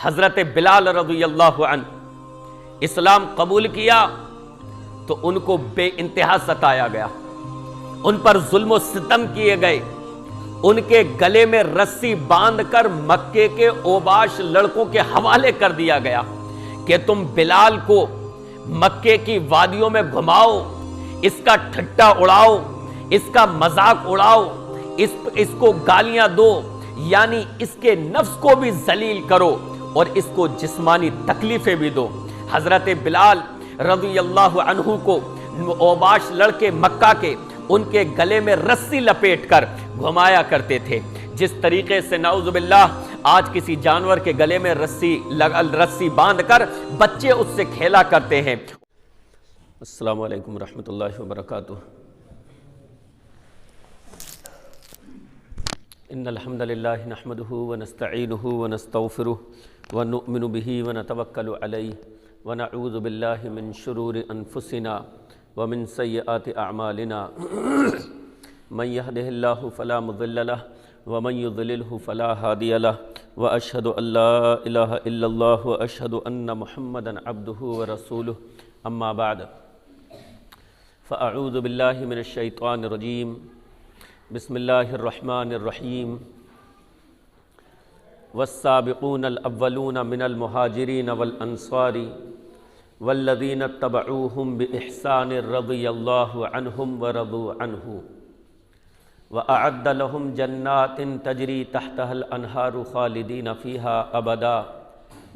حضرت بلال رضی اللہ عنہ اسلام قبول کیا تو ان کو بے انتہا ستایا گیا، ان پر ظلم و ستم کیے گئے، ان کے گلے میں رسی باندھ کر مکے کے اوباش لڑکوں کے حوالے کر دیا گیا کہ تم بلال کو مکے کی وادیوں میں گھماؤ، اس کا ٹھٹا اڑاؤ، اس کا مذاق اڑاؤ، اس کو گالیاں دو، یعنی اس کے نفس کو بھی ذلیل کرو اور اس کو جسمانی تکلیفیں بھی دو۔ حضرت بلال رضی اللہ عنہ کو اوباش لڑکے مکہ کے ان کے گلے میں رسی لپیٹ کر گھمایا کرتے تھے، جس طریقے سے نعوذ باللہ آج کسی جانور کے گلے میں رسی باندھ کر بچے اس سے کھیلا کرتے ہیں۔ السلام علیکم ورحمۃ اللہ وبرکاتہ۔ ان الحمد للہ نحمده ونستعینه ونستغفره ونؤمن به ونتوکل علیہ ونعوذ باللہ من شرور انفسنا ومن سیئات اعمالنا من يهده الله فلا مضل له ومن يضلله فلا هادي له واشهد ان لا اله الا الله واشهد ان محمدا عبده ورسوله اما بعد فاعوذ باللہ من الشیطان الرجیم بسم اللہ الرحمن الرحیم والسابقون الاولون من المہاجرین والانصار والذین اتبعوهم بإحسان رضی اللہ عنہم ورضوا عنہ وأعد لهم جنات تجری تحتها الأنہار خالدین فیہا ابدا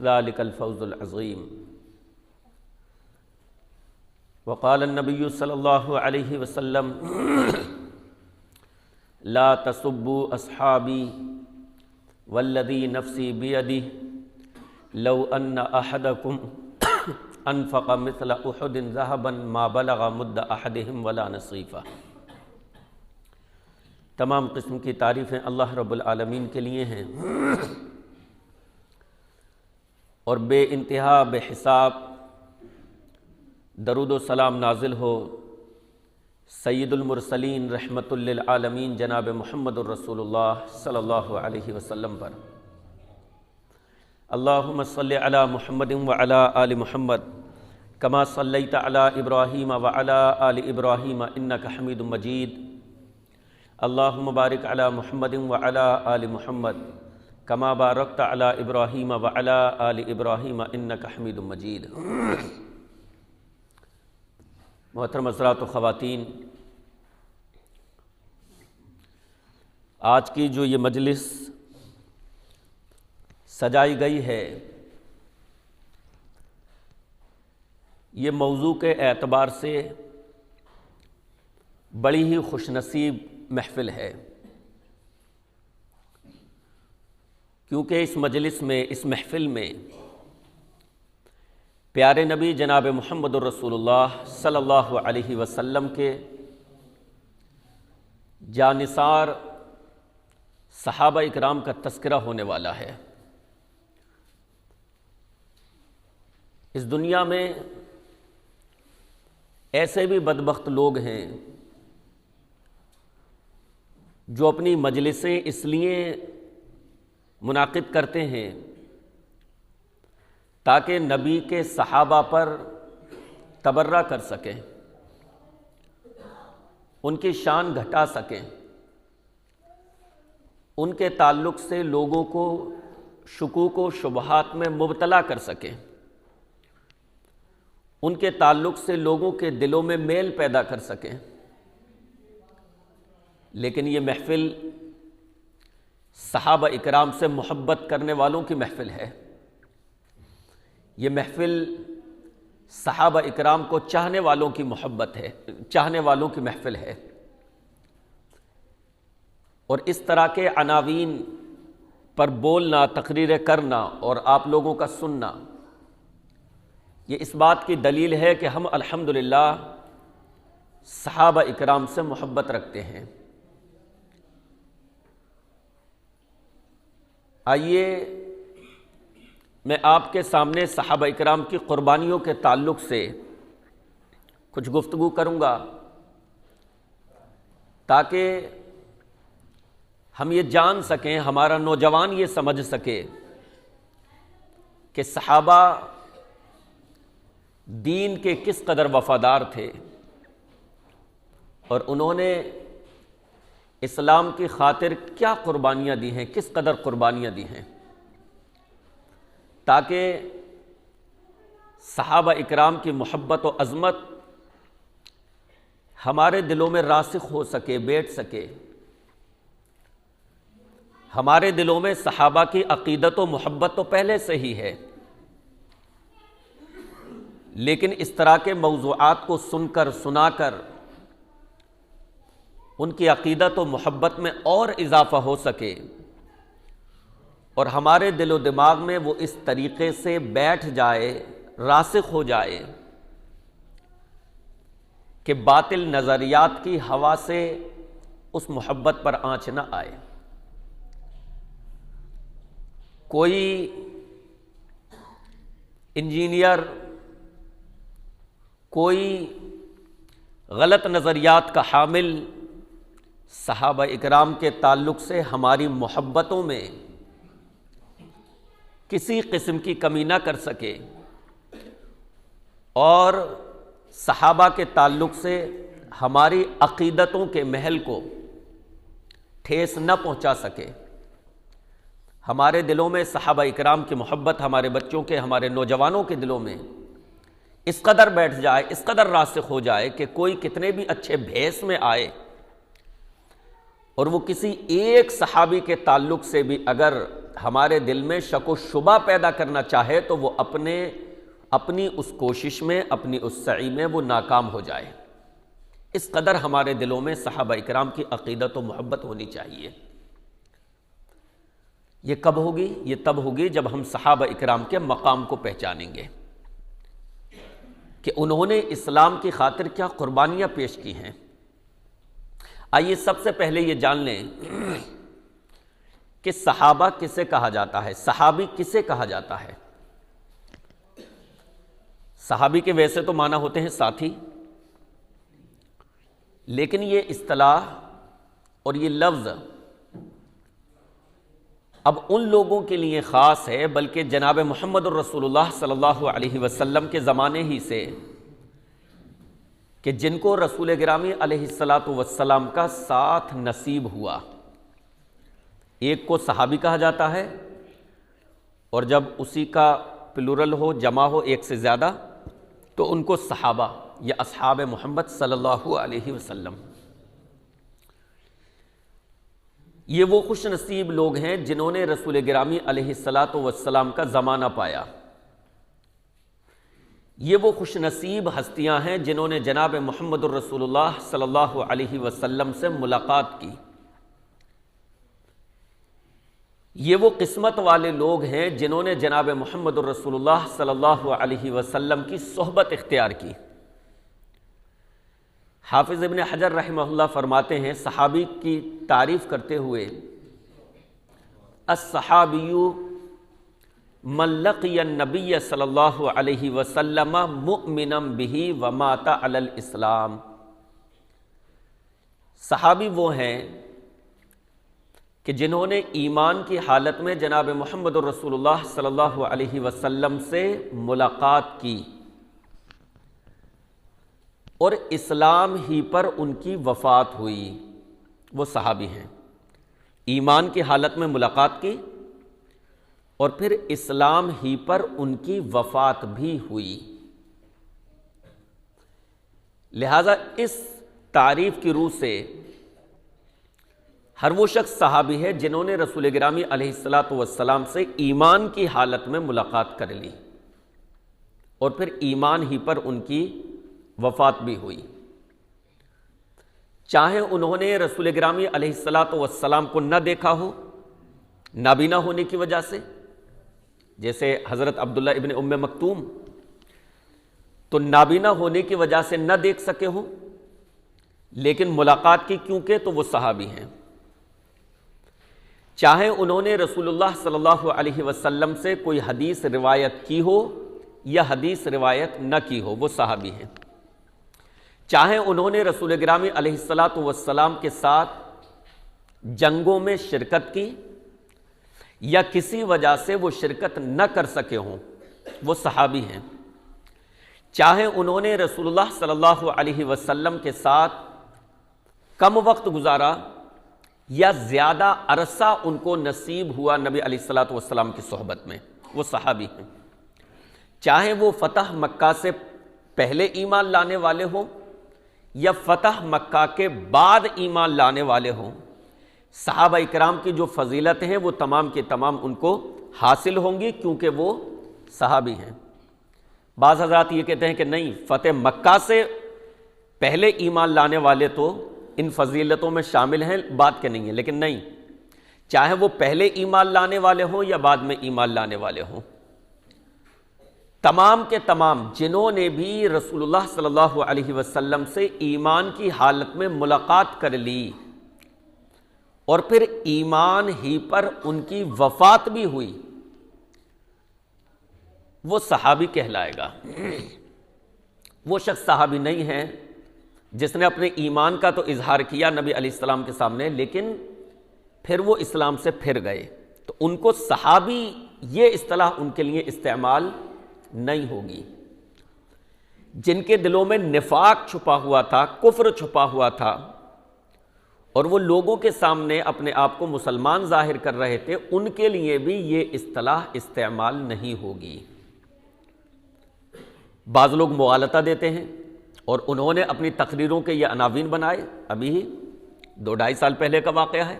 ذلک الفوز العظیم۔ وقال النبی صلی اللہ علیہ وسلم لا تسبوا اصحابی والذی نفسی بیدہ لو ان احدکم انفق مثل احد ذهبا ما بلغ مد احدهم ولا نصیفہ۔ تمام قسم کی تعریفیں اللہ رب العالمین کے لیے ہیں اور بے انتہا بے حساب درود و سلام نازل ہو سید المرسلین رحمت للعالمین جناب محمد الرسول اللہ صلی اللہ علیہ وسلم پر۔ اللہم صلی علی محمد وعلی آل محمد کما صلیت علی ابراہیم وعلی آل ابراہیم انک حمید مجید۔ اللہم بارک علی محمد وعلی آل محمد کما بارکت علی ابراہیم وعلی آل ابراہیم انک حمید مجید۔ محترم حضرات و خواتین، آج کی جو یہ مجلس سجائی گئی ہے یہ موضوع کے اعتبار سے بڑی ہی خوش نصیب محفل ہے، کیونکہ اس مجلس میں، اس محفل میں پیارے نبی جناب محمد الرسول اللہ صلی اللہ علیہ وسلم کے جانثار صحابہ اکرام کا تذکرہ ہونے والا ہے۔ اس دنیا میں ایسے بھی بدبخت لوگ ہیں جو اپنی مجلسیں اس لیے منعقد کرتے ہیں تاکہ نبی کے صحابہ پر تبرہ کر سکیں، ان کی شان گھٹا سکیں، ان کے تعلق سے لوگوں کو شکوک و شبہات میں مبتلا کر سکیں، ان کے تعلق سے لوگوں کے دلوں میں میل پیدا کر سکیں۔ لیکن یہ محفل صحابہ اکرام سے محبت کرنے والوں کی محفل ہے، یہ محفل صحابہ اکرام کو چاہنے والوں کی محبت ہے، چاہنے والوں کی محفل ہے، اور اس طرح کے عناوین پر بولنا، تقریریں کرنا اور آپ لوگوں کا سننا یہ اس بات کی دلیل ہے کہ ہم الحمدللہ صحابہ اکرام سے محبت رکھتے ہیں۔ آئیے میں آپ کے سامنے صحابہ اکرام کی قربانیوں کے تعلق سے کچھ گفتگو کروں گا تاکہ ہم یہ جان سکیں، ہمارا نوجوان یہ سمجھ سکے کہ صحابہ دین کے کس قدر وفادار تھے اور انہوں نے اسلام کی خاطر کیا قربانیاں دی ہیں، کس قدر قربانیاں دی ہیں، تاکہ صحابہ اکرام کی محبت و عظمت ہمارے دلوں میں راسخ ہو سکے، بیٹھ سکے۔ ہمارے دلوں میں صحابہ کی عقیدت و محبت تو پہلے سے ہی ہے، لیکن اس طرح کے موضوعات کو سن کر سنا کر ان کی عقیدت و محبت میں اور اضافہ ہو سکے اور ہمارے دل و دماغ میں وہ اس طریقے سے بیٹھ جائے، راسخ ہو جائے کہ باطل نظریات کی ہوا سے اس محبت پر آنچ نہ آئے۔ کوئی انجینئر، کوئی غلط نظریات کا حامل صحابہ اکرام کے تعلق سے ہماری محبتوں میں کسی قسم کی کمی نہ کر سکے اور صحابہ کے تعلق سے ہماری عقیدتوں کے محل کو ٹھیس نہ پہنچا سکے۔ ہمارے دلوں میں صحابہ اکرام کی محبت، ہمارے بچوں کے، ہمارے نوجوانوں کے دلوں میں اس قدر بیٹھ جائے، اس قدر راسخ ہو جائے کہ کوئی کتنے بھی اچھے بھیس میں آئے اور وہ کسی ایک صحابی کے تعلق سے بھی اگر ہمارے دل میں شک و شبہ پیدا کرنا چاہے تو وہ اپنی اس کوشش میں، اپنی اس سعی میں وہ ناکام ہو جائے۔ اس قدر ہمارے دلوں میں صحابہ اکرام کی عقیدت و محبت ہونی چاہیے۔ یہ کب ہوگی؟ یہ تب ہوگی جب ہم صحابہ اکرام کے مقام کو پہچانیں گے کہ انہوں نے اسلام کی خاطر کیا قربانیاں پیش کی ہیں۔ آئیے سب سے پہلے یہ جان لیں کہ صحابہ کسے کہا جاتا ہے، صحابی کسے کہا جاتا ہے۔ صحابی کے ویسے تو معنی ہوتے ہیں ساتھی، لیکن یہ اصطلاح اور یہ لفظ اب ان لوگوں کے لیے خاص ہے، بلکہ جناب محمد الرسول اللہ صلی اللہ علیہ وسلم کے زمانے ہی سے کہ جن کو رسول گرامی علیہ الصلاۃ والسلام کا ساتھ نصیب ہوا، ایک کو صحابی کہا جاتا ہے، اور جب اسی کا پلورل ہو، جمع ہو ایک سے زیادہ، تو ان کو صحابہ یا اصحاب محمد صلی اللہ علیہ وسلم۔ یہ وہ خوش نصیب لوگ ہیں جنہوں نے رسول گرامی علیہ الصلاۃ والسلام کا زمانہ پایا۔ یہ وہ خوش نصیب ہستیاں ہیں جنہوں نے جناب محمد الرسول اللہ صلی اللہ علیہ وسلم سے ملاقات کی۔ یہ وہ قسمت والے لوگ ہیں جنہوں نے جناب محمد الرسول اللہ صلی اللہ علیہ وسلم کی صحبت اختیار کی۔ حافظ ابن حجر رحمہ اللہ فرماتے ہیں صحابی کی تعریف کرتے ہوئے، الصحابی من لقی النبی صلی اللہ علیہ وسلم مؤمنا بہ ومات علی الاسلام۔ صحابی وہ ہیں کہ جنہوں نے ایمان کی حالت میں جناب محمد الرسول اللہ صلی اللہ علیہ وسلم سے ملاقات کی اور اسلام ہی پر ان کی وفات ہوئی، وہ صحابی ہیں۔ ایمان کی حالت میں ملاقات کی اور پھر اسلام ہی پر ان کی وفات بھی ہوئی۔ لہذا اس تعریف کی روح سے ہر وہ شخص صحابی ہے جنہوں نے رسول گرامی علیہ الصلاۃ والسلام سے ایمان کی حالت میں ملاقات کر لی اور پھر ایمان ہی پر ان کی وفات بھی ہوئی، چاہے انہوں نے رسول گرامی علیہ الصلاۃ والسلام کو نہ دیکھا ہو، نابینا ہونے کی وجہ سے، جیسے حضرت عبداللہ ابن ام مکتوم تو نابینا ہونے کی وجہ سے نہ دیکھ سکے ہوں، لیکن ملاقات کی کیونکہ تو وہ صحابی ہیں۔ چاہے انہوں نے رسول اللہ صلی اللہ علیہ وسلم سے کوئی حدیث روایت کی ہو یا حدیث روایت نہ کی ہو، وہ صحابی ہیں۔ چاہے انہوں نے رسول گرامی علیہ الصلاۃ والسلام کے ساتھ جنگوں میں شرکت کی یا کسی وجہ سے وہ شرکت نہ کر سکے ہوں، وہ صحابی ہیں، چاہے انہوں نے رسول اللہ صلی اللہ علیہ وسلم کے ساتھ کم وقت گزارا یا زیادہ عرصہ ان کو نصیب ہوا نبی علیہ الصلوۃ والسلام کی صحبت میں، وہ صحابی ہیں، چاہے وہ فتح مکہ سے پہلے ایمان لانے والے ہوں یا فتح مکہ کے بعد ایمان لانے والے ہوں، صحابہ اکرام کی جو فضیلتیں ہیں وہ تمام کے تمام ان کو حاصل ہوں گی، کیونکہ وہ صحابی ہیں۔ بعض حضرات یہ کہتے ہیں کہ نہیں، فتح مکہ سے پہلے ایمان لانے والے تو ان فضیلتوں میں شامل ہیں، بات کے نہیں ہے، لیکن نہیں، چاہے وہ پہلے ایمان لانے والے ہوں یا بعد میں ایمان لانے والے ہوں، تمام کے تمام جنہوں نے بھی رسول اللہ صلی اللہ علیہ وسلم سے ایمان کی حالت میں ملاقات کر لی اور پھر ایمان ہی پر ان کی وفات بھی ہوئی، وہ صحابی کہلائے گا۔ وہ شخص صحابی نہیں ہے جس نے اپنے ایمان کا تو اظہار کیا نبی علیہ السلام کے سامنے، لیکن پھر وہ اسلام سے پھر گئے، تو ان کو صحابی یہ اصطلاح ان کے لیے استعمال نہیں ہوگی۔ جن کے دلوں میں نفاق چھپا ہوا تھا، کفر چھپا ہوا تھا، اور وہ لوگوں کے سامنے اپنے آپ کو مسلمان ظاہر کر رہے تھے، ان کے لیے بھی یہ اصطلاح استعمال نہیں ہوگی۔ بعض لوگ مغالطہ دیتے ہیں اور انہوں نے اپنی تقریروں کے یہ عناوین بنائے، ابھی ہی 2-2.5 سال پہلے کا واقعہ ہے،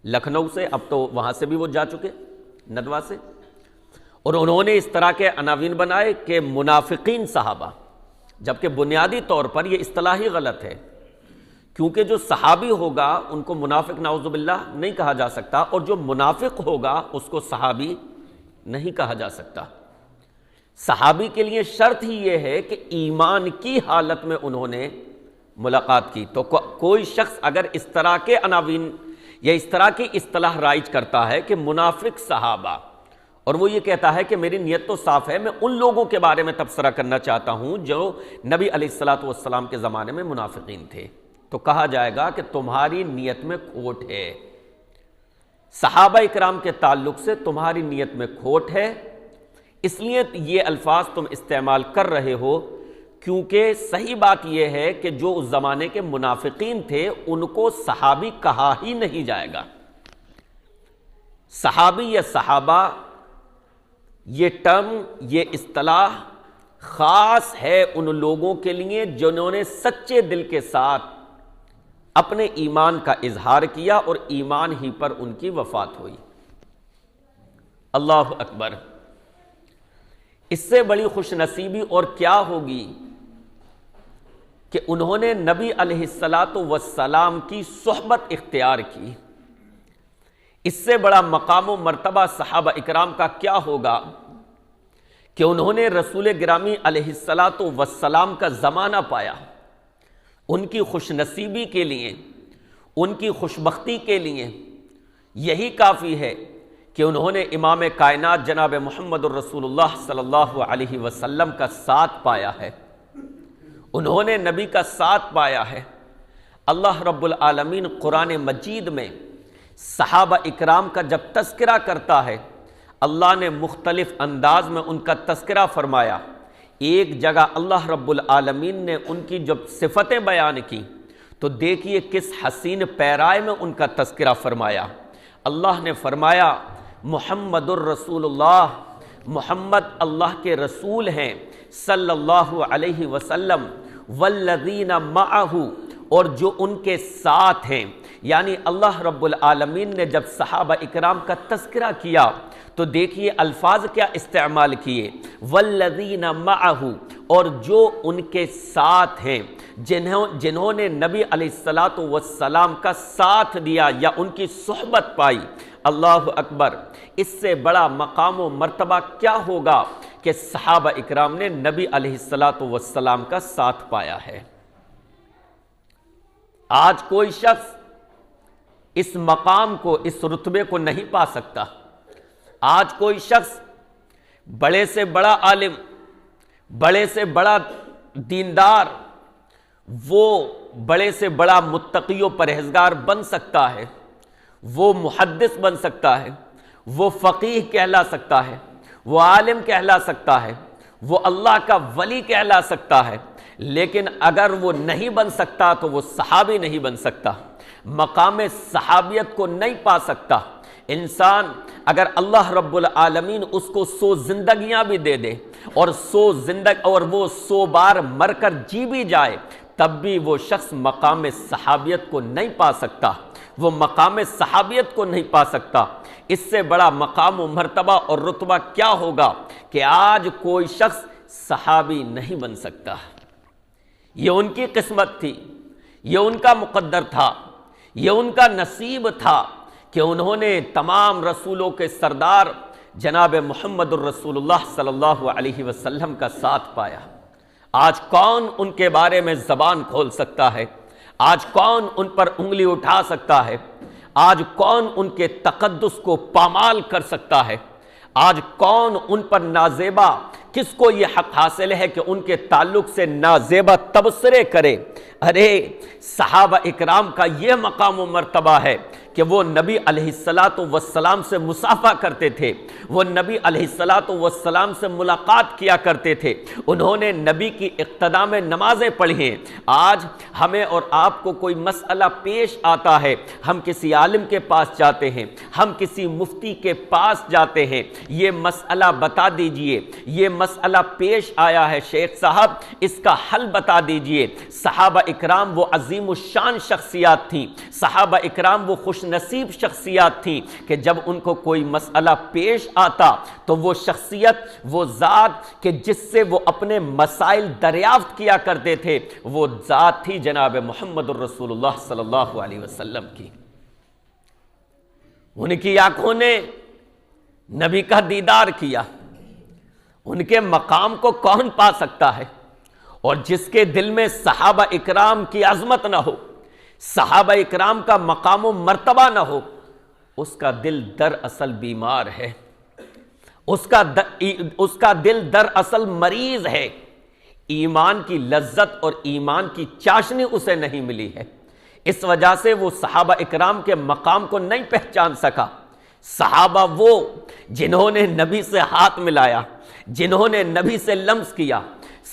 لکھنؤ سے، اب تو وہاں سے بھی وہ جا چکے، ندوہ سے، اور انہوں نے اس طرح کے عناوین بنائے کہ منافقین صحابہ، جبکہ بنیادی طور پر یہ اصطلاح ہی غلط ہے، کیونکہ جو صحابی ہوگا ان کو منافق نعوذ باللہ نہیں کہا جا سکتا، اور جو منافق ہوگا اس کو صحابی نہیں کہا جا سکتا۔ صحابی کے لیے شرط ہی یہ ہے کہ ایمان کی حالت میں انہوں نے ملاقات کی۔ تو کوئی شخص اگر اس طرح کے عناوین یا اس طرح کی اصطلاح رائج کرتا ہے کہ منافق صحابہ، اور وہ یہ کہتا ہے کہ میری نیت تو صاف ہے، میں ان لوگوں کے بارے میں تبصرہ کرنا چاہتا ہوں جو نبی علیہ الصلوۃ والسلام کے زمانے میں منافقین تھے، تو کہا جائے گا کہ تمہاری نیت میں کھوٹ ہے، صحابہ اکرام کے تعلق سے تمہاری نیت میں کھوٹ ہے، اس لیے یہ الفاظ تم استعمال کر رہے ہو، کیونکہ صحیح بات یہ ہے کہ جو اس زمانے کے منافقین تھے ان کو صحابی کہا ہی نہیں جائے گا۔ صحابی یا صحابہ یہ ٹرم، یہ اصطلاح خاص ہے ان لوگوں کے لیے جنہوں نے سچے دل کے ساتھ اپنے ایمان کا اظہار کیا اور ایمان ہی پر ان کی وفات ہوئی۔ اللہ اکبر! اس سے بڑی خوش نصیبی اور کیا ہوگی کہ انہوں نے نبی علیہ الصلوۃ والسلام کی صحبت اختیار کی۔ اس سے بڑا مقام و مرتبہ صحابہ اکرام کا کیا ہوگا کہ انہوں نے رسول گرامی علیہ الصلوۃ والسلام کا زمانہ پایا۔ ان کی خوش نصیبی کے لیے، ان کی خوشبختی کے لیے یہی کافی ہے کہ انہوں نے امام کائنات جناب محمد الرسول اللہ صلی اللہ علیہ وسلم کا ساتھ پایا ہے، انہوں نے نبی کا ساتھ پایا ہے۔ اللہ رب العالمین قرآن مجید میں صحابہ اکرام کا جب تذکرہ کرتا ہے، اللہ نے مختلف انداز میں ان کا تذکرہ فرمایا۔ ایک جگہ اللہ رب العالمین نے ان کی جب صفتیں بیان کی تو دیکھیے کس حسین پیرائے میں ان کا تذکرہ فرمایا۔ اللہ نے فرمایا محمد الرسول اللہ، محمد اللہ کے رسول ہیں صلی اللہ علیہ وسلم، والذین معہ، اور جو ان کے ساتھ ہیں، یعنی اللہ رب العالمین نے جب صحابہ اکرام کا تذکرہ کیا تو دیکھیے الفاظ کیا استعمال کیے، والذین معہ، اور جو ان کے ساتھ ہیں، جنہوں نے نبی علیہ الصلوۃ والسلام کا ساتھ دیا یا ان کی صحبت پائی۔ اللہ اکبر! اس سے بڑا مقام و مرتبہ کیا ہوگا کہ صحابہ اکرام نے نبی علیہ الصلوۃ والسلام کا ساتھ پایا ہے۔ آج کوئی شخص اس مقام کو، اس رتبے کو نہیں پا سکتا۔ آج کوئی شخص بڑے سے بڑا عالم، بڑے سے بڑا دیندار، وہ بڑے سے بڑا متقی و پرہیزگار بن سکتا ہے، وہ محدث بن سکتا ہے، وہ فقیہ کہلا سکتا ہے، وہ عالم کہلا سکتا ہے، وہ اللہ کا ولی کہلا سکتا ہے، لیکن اگر وہ نہیں بن سکتا تو وہ صحابی نہیں بن سکتا، مقام صحابیت کو نہیں پا سکتا۔ انسان اگر اللہ رب العالمین اس کو 100 زندگیاں بھی دے دے اور 100 بار مر کر جی بھی جائے، تب بھی وہ شخص مقام صحابیت کو نہیں پا سکتا، وہ مقام صحابیت کو نہیں پا سکتا۔ اس سے بڑا مقام و مرتبہ اور رتبہ کیا ہوگا کہ آج کوئی شخص صحابی نہیں بن سکتا۔ یہ ان کی قسمت تھی، یہ ان کا مقدر تھا، یہ ان کا نصیب تھا کہ انہوں نے تمام رسولوں کے سردار جناب محمد الرسول اللہ صلی اللہ علیہ وسلم کا ساتھ پایا۔ آج کون ان کے بارے میں زبان کھول سکتا ہے؟ آج کون ان پر انگلی اٹھا سکتا ہے؟ آج کون ان کے تقدس کو پامال کر سکتا ہے؟ آج کون ان پر نازیبا، کس کو یہ حق حاصل ہے کہ ان کے تعلق سے نازیبا تبصرے کرے؟ ارے صحابہ اکرام کا یہ مقام و مرتبہ ہے کہ وہ نبی علیہ السلام سے مصافحہ کرتے تھے، وہ نبی علیہ السلام سے ملاقات کیا کرتے تھے، انہوں نے نبی کی اقتداء میں نمازیں پڑھی ہیں۔ آج ہمیں اور آپ کو کوئی مسئلہ پیش آتا ہے، ہم کسی عالم کے پاس جاتے ہیں، ہم کسی مفتی کے پاس جاتے ہیں، یہ مسئلہ بتا دیجئے، یہ مسئلہ پیش آیا ہے شیخ صاحب، اس کا حل بتا دیجئے۔ صحابہ اکرام وہ عظیم الشان شخصیات تھیں، صحابہ اکرام وہ خوش نصیب شخصیات تھیں کہ جب ان کو کوئی مسئلہ پیش آتا تو وہ شخصیت، وہ ذات کہ جس سے وہ اپنے مسائل دریافت کیا کرتے تھے، وہ ذات تھی جناب محمد الرسول اللہ صلی اللہ علیہ وسلم کی۔ ان کی آنکھوں نے نبی کا دیدار کیا، ان کے مقام کو کون پا سکتا ہے؟ اور جس کے دل میں صحابہ اکرام کی عظمت نہ ہو، صحابہ اکرام کا مقام و مرتبہ نہ ہو، اس کا دل دراصل بیمار ہے، اس کا دل دراصل مریض ہے، ایمان کی لذت اور ایمان کی چاشنی اسے نہیں ملی ہے۔ اس وجہ سے وہ صحابہ اکرام کے مقام کو نہیں پہچان سکا۔ صحابہ وہ جنہوں نے نبی سے ہاتھ ملایا، جنہوں نے نبی سے لمس کیا،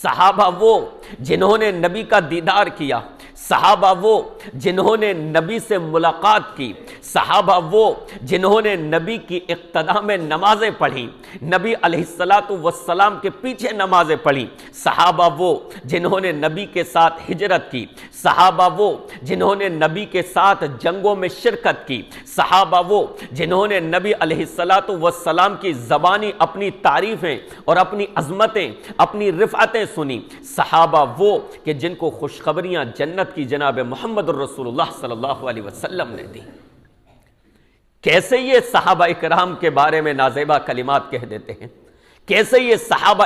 صحابہ وہ جنہوں نے نبی کا دیدار کیا، صحابہ وہ جنہوں نے نبی سے ملاقات کی، صحابہ وہ جنہوں نے نبی کی اقتداء میں نمازیں پڑھی، نبی علیہ السلام کے پیچھے نمازیں پڑھی، صحابہ وہ جنہوں نے نبی کے ساتھ ہجرت کی، صحابہ وہ جنہوں نے نبی کے ساتھ جنگوں میں شرکت کی، صحابہ وہ جنہوں نے نبی علیہ السلام کی زبانی اپنی تعریفیں اور اپنی عظمتیں، اپنی رفعتیں سنی، صحابہ وہ کہ جن کو خوشخبریاں جنت کی جناب محمد الرسول اللہ صلی اللہ علیہ وسلم نے دی۔ کیسے یہ صحابہ اکرام کے بارے میں نازیبا کلمات کہہ دیتے ہیں؟ کیسے یہ صحابہ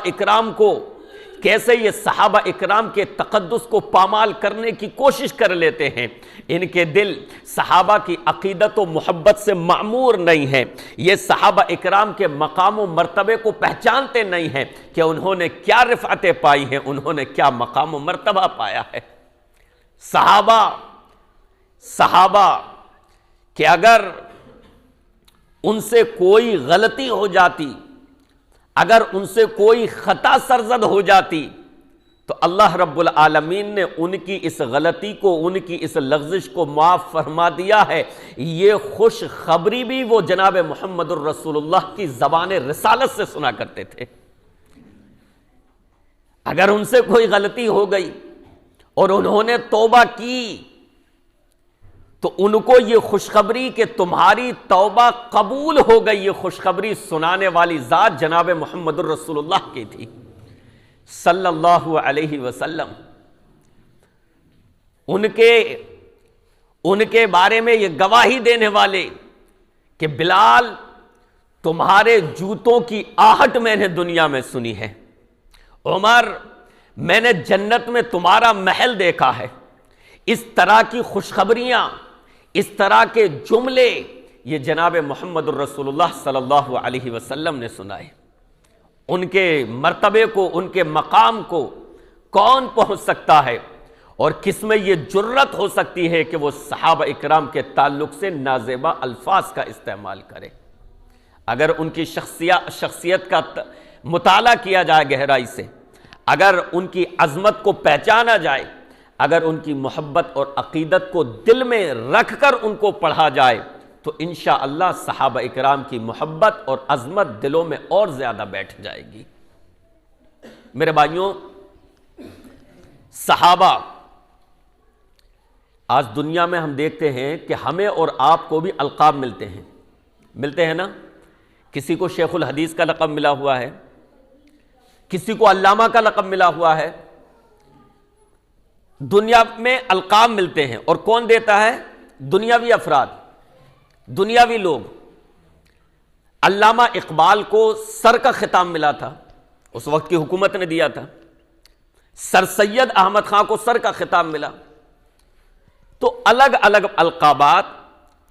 اکرام کے تقدس کو پامال کرنے کی کوشش کر لیتے ہیں؟ ان کے دل صحابہ کی عقیدت و محبت سے معمور نہیں ہیں، یہ صحابہ اکرام کے مقام و مرتبے کو پہچانتے نہیں ہیں کہ انہوں نے کیا رفعتیں پائی ہیں، انہوں نے کیا مقام و مرتبہ پایا ہے۔ صحابہ کہ اگر ان سے کوئی غلطی ہو جاتی، اگر ان سے کوئی خطا سرزد ہو جاتی تو اللہ رب العالمین نے ان کی اس غلطی کو، ان کی اس لغزش کو معاف فرما دیا ہے۔ یہ خوش خبری بھی وہ جناب محمد الرسول اللہ کی زبان رسالت سے سنا کرتے تھے۔ اگر ان سے کوئی غلطی ہو گئی اور انہوں نے توبہ کی تو ان کو یہ خوشخبری کہ تمہاری توبہ قبول ہو گئی، یہ خوشخبری سنانے والی ذات جناب محمد الرسول اللہ کی تھی صلی اللہ علیہ وسلم۔ ان کے بارے میں یہ گواہی دینے والے کہ بلال تمہارے جوتوں کی آہٹ میں نے دنیا میں سنی ہے، عمر میں نے جنت میں تمہارا محل دیکھا ہے۔ اس طرح کی خوشخبریاں، اس طرح کے جملے یہ جناب محمد الرسول اللہ صلی اللہ علیہ وسلم نے سنائے۔ ان کے مرتبے کو، ان کے مقام کو کون پہنچ سکتا ہے اور کس میں یہ جرت ہو سکتی ہے کہ وہ صحابہ اکرام کے تعلق سے نازیبا الفاظ کا استعمال کرے؟ اگر ان کی شخصیت کا مطالعہ کیا جائے گہرائی سے، اگر ان کی عظمت کو پہچانا جائے، اگر ان کی محبت اور عقیدت کو دل میں رکھ کر ان کو پڑھا جائے، تو انشاءاللہ صحابہ اکرام کی محبت اور عظمت دلوں میں اور زیادہ بیٹھ جائے گی۔ میرے بھائیوں، صحابہ، آج دنیا میں ہم دیکھتے ہیں کہ ہمیں اور آپ کو بھی القاب ملتے ہیں نا؟ کسی کو شیخ الحدیث کا لقب ملا ہوا ہے، کسی کو علامہ کا لقب ملا ہوا ہے۔ دنیا میں القاب ملتے ہیں، اور کون دیتا ہے؟ دنیاوی افراد، دنیاوی لوگ۔ علامہ اقبال کو سر کا خطاب ملا تھا، اس وقت کی حکومت نے دیا تھا۔ سر سید احمد خان کو سر کا خطاب ملا۔ تو الگ الگ القابات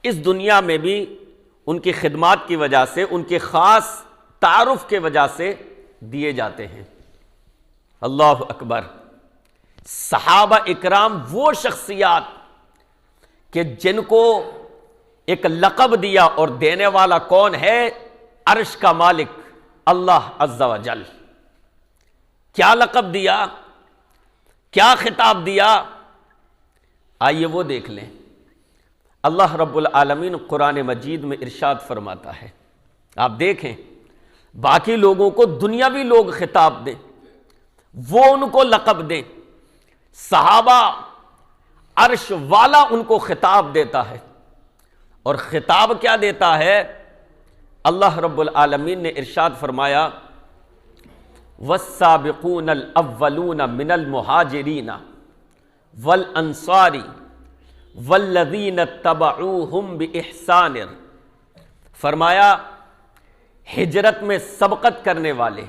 اس دنیا میں بھی ان کی خدمات کی وجہ سے، ان کے خاص تعارف کے وجہ سے دیے جاتے ہیں۔ اللہ اکبر! صحابہ اکرام وہ شخصیات کہ جن کو ایک لقب دیا، اور دینے والا کون ہے؟ عرش کا مالک اللہ عز و جل۔ کیا لقب دیا؟ کیا خطاب دیا؟ آئیے وہ دیکھ لیں۔ اللہ رب العالمین قرآن مجید میں ارشاد فرماتا ہے، آپ دیکھیں، باقی لوگوں کو دنیاوی لوگ خطاب دیں، وہ ان کو لقب دیں، صحابہ عرش والا ان کو خطاب دیتا ہے۔ اور خطاب کیا دیتا ہے؟ اللہ رب العالمین نے ارشاد فرمایا، وَالسَّابِقُونَ الْأَوَّلُونَ مِنَ الْمُهَاجِرِينَ وَالْأَنصَارِ وَالَّذِينَ اتَّبَعُوهُمْ بِإِحْسَانٍ، فرمایا ہجرت میں سبقت کرنے والے،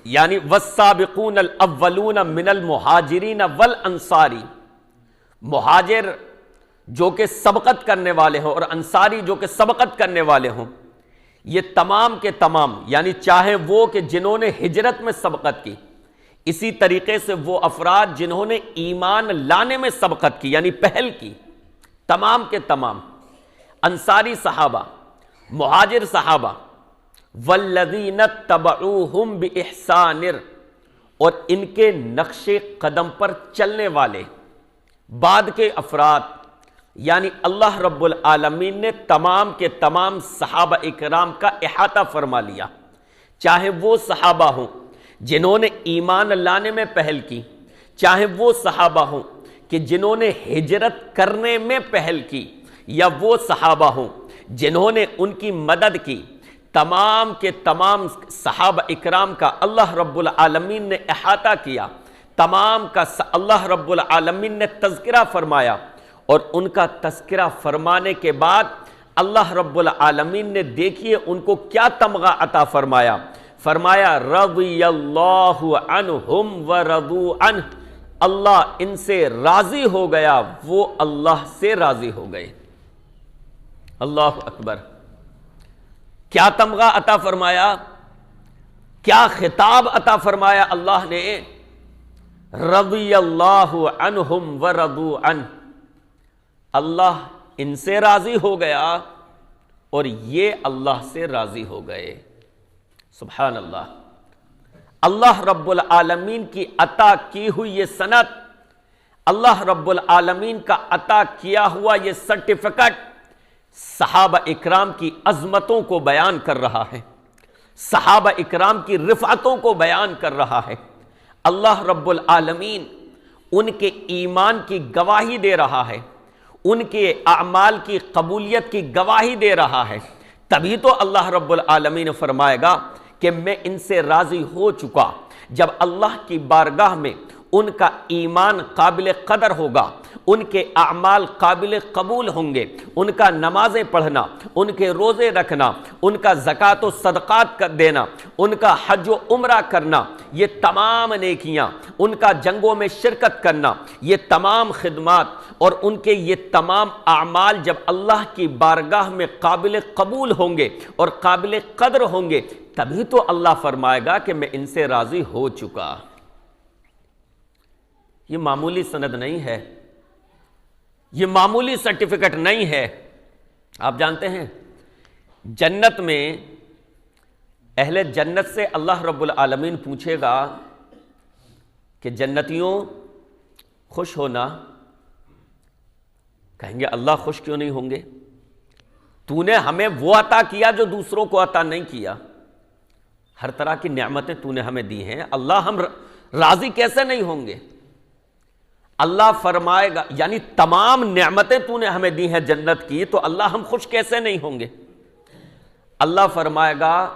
یعنی وَالسَّابِقُونَ الْأَوَّلُونَ مِنَ الْمُهَاجِرِينَ وَالْأَنصَارِ، مہاجر جو کہ سبقت کرنے والے ہوں اور انصاری جو کہ سبقت کرنے والے ہوں، یہ تمام کے تمام، یعنی چاہے وہ کہ جنہوں نے ہجرت میں سبقت کی، اسی طریقے سے وہ افراد جنہوں نے ایمان لانے میں سبقت کی یعنی پہل کی، تمام کے تمام انصاری صحابہ، مہاجر صحابہ، والذین اتبعوہم بإحسان، اور ان کے نقش قدم پر چلنے والے بعد کے افراد، یعنی اللہ رب العالمین نے تمام کے تمام صحابہ اکرام کا احاطہ فرما لیا، چاہے وہ صحابہ ہوں جنہوں نے ایمان لانے میں پہل کی، چاہے وہ صحابہ ہوں کہ جنہوں نے ہجرت کرنے میں پہل کی، یا وہ صحابہ ہوں جنہوں نے ان کی مدد کی، تمام کے تمام صحابہ اکرام کا اللہ رب العالمین نے احاطہ کیا، تمام کا اللہ رب العالمین نے تذکرہ فرمایا، اور ان کا تذکرہ فرمانے کے بعد اللہ رب العالمین نے دیکھیے ان کو کیا تمغہ عطا فرمایا، فرمایا رضی اللہ عنہم ورضوا عنہ، اللہ ان سے راضی ہو گیا، وہ اللہ سے راضی ہو گئے۔ اللہ اکبر! کیا تمغہ عطا فرمایا، کیا خطاب عطا فرمایا اللہ نے، رضی اللہ عنہم ورضوا عنہ، اللہ ان سے راضی ہو گیا اور یہ اللہ سے راضی ہو گئے۔ سبحان اللہ! اللہ رب العالمین کی عطا کی ہوئی یہ سند، اللہ رب العالمین کا عطا کیا ہوا یہ سرٹیفکیٹ صحابہ اکرام کی عظمتوں کو بیان کر رہا ہے، صحابہ اکرام کی رفعتوں کو بیان کر رہا ہے۔ اللہ رب العالمین ان کے ایمان کی گواہی دے رہا ہے، ان کے اعمال کی قبولیت کی گواہی دے رہا ہے، تبھی تو اللہ رب العالمین فرمائے گا کہ میں ان سے راضی ہو چکا۔ جب اللہ کی بارگاہ میں ان کا ایمان قابل قدر ہوگا، ان کے اعمال قابل قبول ہوں گے، ان کا نمازیں پڑھنا، ان کے روزے رکھنا، ان کا زکوٰۃ و صدقات کر دینا، ان کا حج و عمرہ کرنا، یہ تمام نیکیاں، ان کا جنگوں میں شرکت کرنا، یہ تمام خدمات اور ان کے یہ تمام اعمال جب اللہ کی بارگاہ میں قابل قبول ہوں گے اور قابل قدر ہوں گے، تبھی تو اللہ فرمائے گا کہ میں ان سے راضی ہو چکا۔ یہ معمولی سند نہیں ہے، یہ معمولی سرٹیفکیٹ نہیں ہے۔ آپ جانتے ہیں جنت میں اہل جنت سے اللہ رب العالمین پوچھے گا کہ جنتیوں خوش ہونا؟ کہیں گے اللہ خوش کیوں نہیں ہوں گے؟ تو نے ہمیں وہ عطا کیا جو دوسروں کو عطا نہیں کیا، ہر طرح کی نعمتیں تو نے ہمیں دی ہیں، اللہ ہم راضی کیسے نہیں ہوں گے؟ اللہ فرمائے گا یعنی تمام نعمتیں تو نے ہمیں دی ہیں جنت کی، تو اللہ ہم خوش کیسے نہیں ہوں گے؟ اللہ فرمائے گا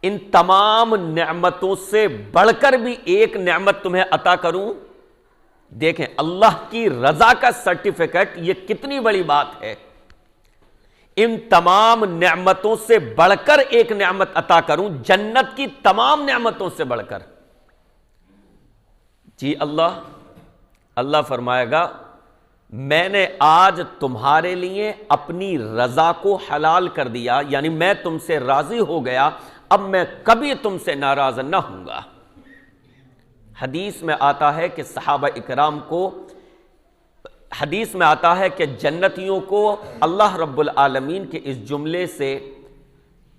ان تمام نعمتوں سے بڑھ کر بھی ایک نعمت تمہیں عطا کروں۔ دیکھیں اللہ کی رضا کا سرٹیفکیٹ، یہ کتنی بڑی بات ہے۔ ان تمام نعمتوں سے بڑھ کر ایک نعمت عطا کروں، جنت کی تمام نعمتوں سے بڑھ کر۔ جی اللہ فرمائے گا میں نے آج تمہارے لیے اپنی رضا کو حلال کر دیا، یعنی میں تم سے راضی ہو گیا، اب میں کبھی تم سے ناراض نہ ہوں گا۔ حدیث میں آتا ہے کہ صحابہ اکرام کو، حدیث میں آتا ہے کہ جنتیوں کو اللہ رب العالمین کے اس جملے سے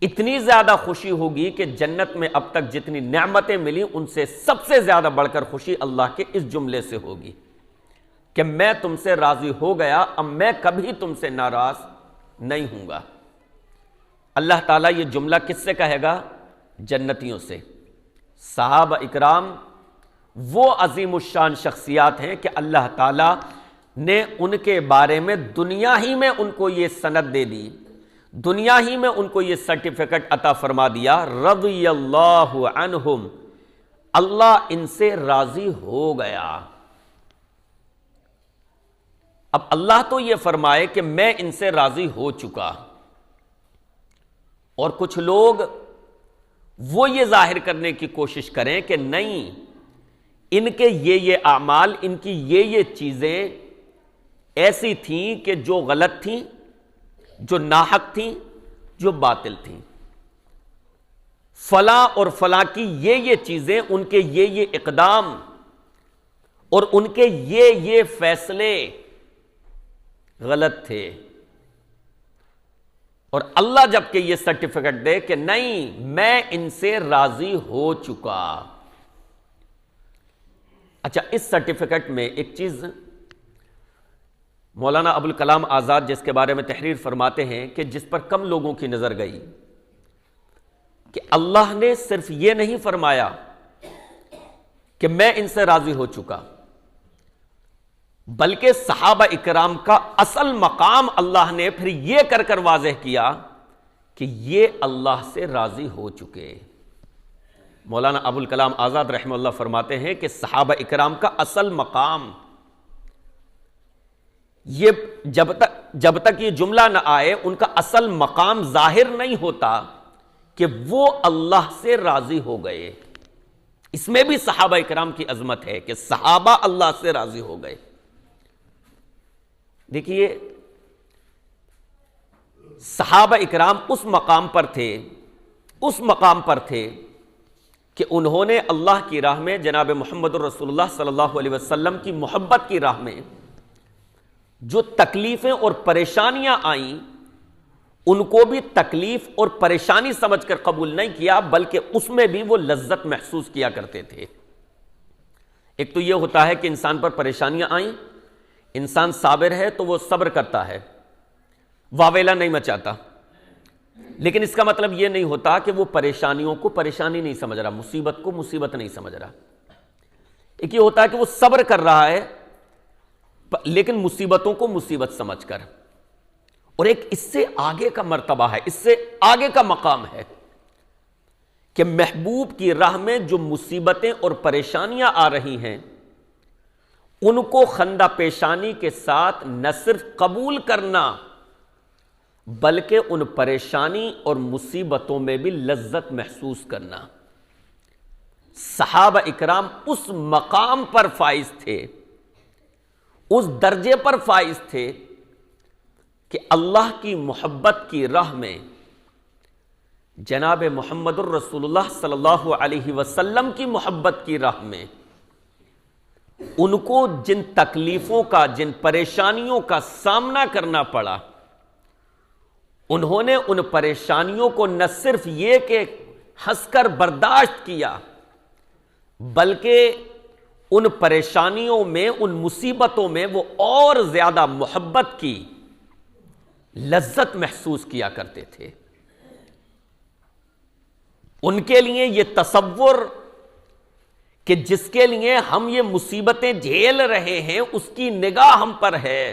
اتنی زیادہ خوشی ہوگی کہ جنت میں اب تک جتنی نعمتیں ملی ان سے سب سے زیادہ بڑھ کر خوشی اللہ کے اس جملے سے ہوگی کہ میں تم سے راضی ہو گیا، اب میں کبھی تم سے ناراض نہیں ہوں گا۔ اللہ تعالیٰ یہ جملہ کس سے کہے گا؟ جنتیوں سے۔ صحابہ اکرام وہ عظیم الشان شخصیات ہیں کہ اللہ تعالیٰ نے ان کے بارے میں دنیا ہی میں ان کو یہ سند دے دی، دنیا ہی میں ان کو یہ سرٹیفکیٹ عطا فرما دیا، رضی اللہ عنہم، اللہ ان سے راضی ہو گیا۔ اب اللہ تو یہ فرمائے کہ میں ان سے راضی ہو چکا، اور کچھ لوگ وہ یہ ظاہر کرنے کی کوشش کریں کہ نہیں، ان کے یہ اعمال، ان کی یہ چیزیں ایسی تھیں کہ جو غلط تھیں، جو ناحق تھیں، جو باطل تھیں، فلاں اور فلاں کی یہ چیزیں، ان کے یہ اقدام اور ان کے یہ فیصلے غلط تھے، اور اللہ جب کہ یہ سرٹیفکیٹ دے کہ نہیں میں ان سے راضی ہو چکا۔ اچھا، اس سرٹیفکیٹ میں ایک چیز مولانا ابوالکلام آزاد جس کے بارے میں تحریر فرماتے ہیں کہ جس پر کم لوگوں کی نظر گئی، کہ اللہ نے صرف یہ نہیں فرمایا کہ میں ان سے راضی ہو چکا، بلکہ صحابہ اکرام کا اصل مقام اللہ نے پھر یہ کر کر واضح کیا کہ یہ اللہ سے راضی ہو چکے۔ مولانا ابوالکلام آزاد رحمہ اللہ فرماتے ہیں کہ صحابہ اکرام کا اصل مقام، یہ جب تک یہ جملہ نہ آئے ان کا اصل مقام ظاہر نہیں ہوتا کہ وہ اللہ سے راضی ہو گئے۔ اس میں بھی صحابہ اکرام کی عظمت ہے کہ صحابہ اللہ سے راضی ہو گئے۔ دیکھیے صحابہ اکرام اس مقام پر تھے کہ انہوں نے اللہ کی راہ میں جناب محمد الرسول اللہ صلی اللہ علیہ وسلم کی محبت کی راہ میں جو تکلیفیں اور پریشانیاں آئیں ان کو بھی تکلیف اور پریشانی سمجھ کر قبول نہیں کیا، بلکہ اس میں بھی وہ لذت محسوس کیا کرتے تھے۔ ایک تو یہ ہوتا ہے کہ انسان پر پریشانیاں آئیں، انسان صابر ہے تو وہ صبر کرتا ہے، واویلا نہیں مچاتا، لیکن اس کا مطلب یہ نہیں ہوتا کہ وہ پریشانیوں کو پریشانی نہیں سمجھ رہا، مصیبت کو مصیبت نہیں سمجھ رہا۔ ایک یہ ہوتا ہے کہ وہ صبر کر رہا ہے لیکن مصیبتوں کو مصیبت سمجھ کر، اور ایک اس سے آگے کا مرتبہ ہے، اس سے آگے کا مقام ہے کہ محبوب کی راہ میں جو مصیبتیں اور پریشانیاں آ رہی ہیں ان کو خندہ پیشانی کے ساتھ نہ صرف قبول کرنا بلکہ ان پریشانی اور مصیبتوں میں بھی لذت محسوس کرنا۔ صحابہ اکرام اس مقام پر فائز تھے، اس درجے پر فائز تھے کہ اللہ کی محبت کی راہ میں جناب محمد الرسول اللہ صلی اللہ علیہ وسلم کی محبت کی راہ میں ان کو جن تکلیفوں کا، جن پریشانیوں کا سامنا کرنا پڑا، انہوں نے ان پریشانیوں کو نہ صرف یہ کہ ہنس کر برداشت کیا، بلکہ ان پریشانیوں میں، ان مصیبتوں میں وہ اور زیادہ محبت کی لذت محسوس کیا کرتے تھے۔ ان کے لیے یہ تصور کہ جس کے لیے ہم یہ مصیبتیں جھیل رہے ہیں اس کی نگاہ ہم پر ہے،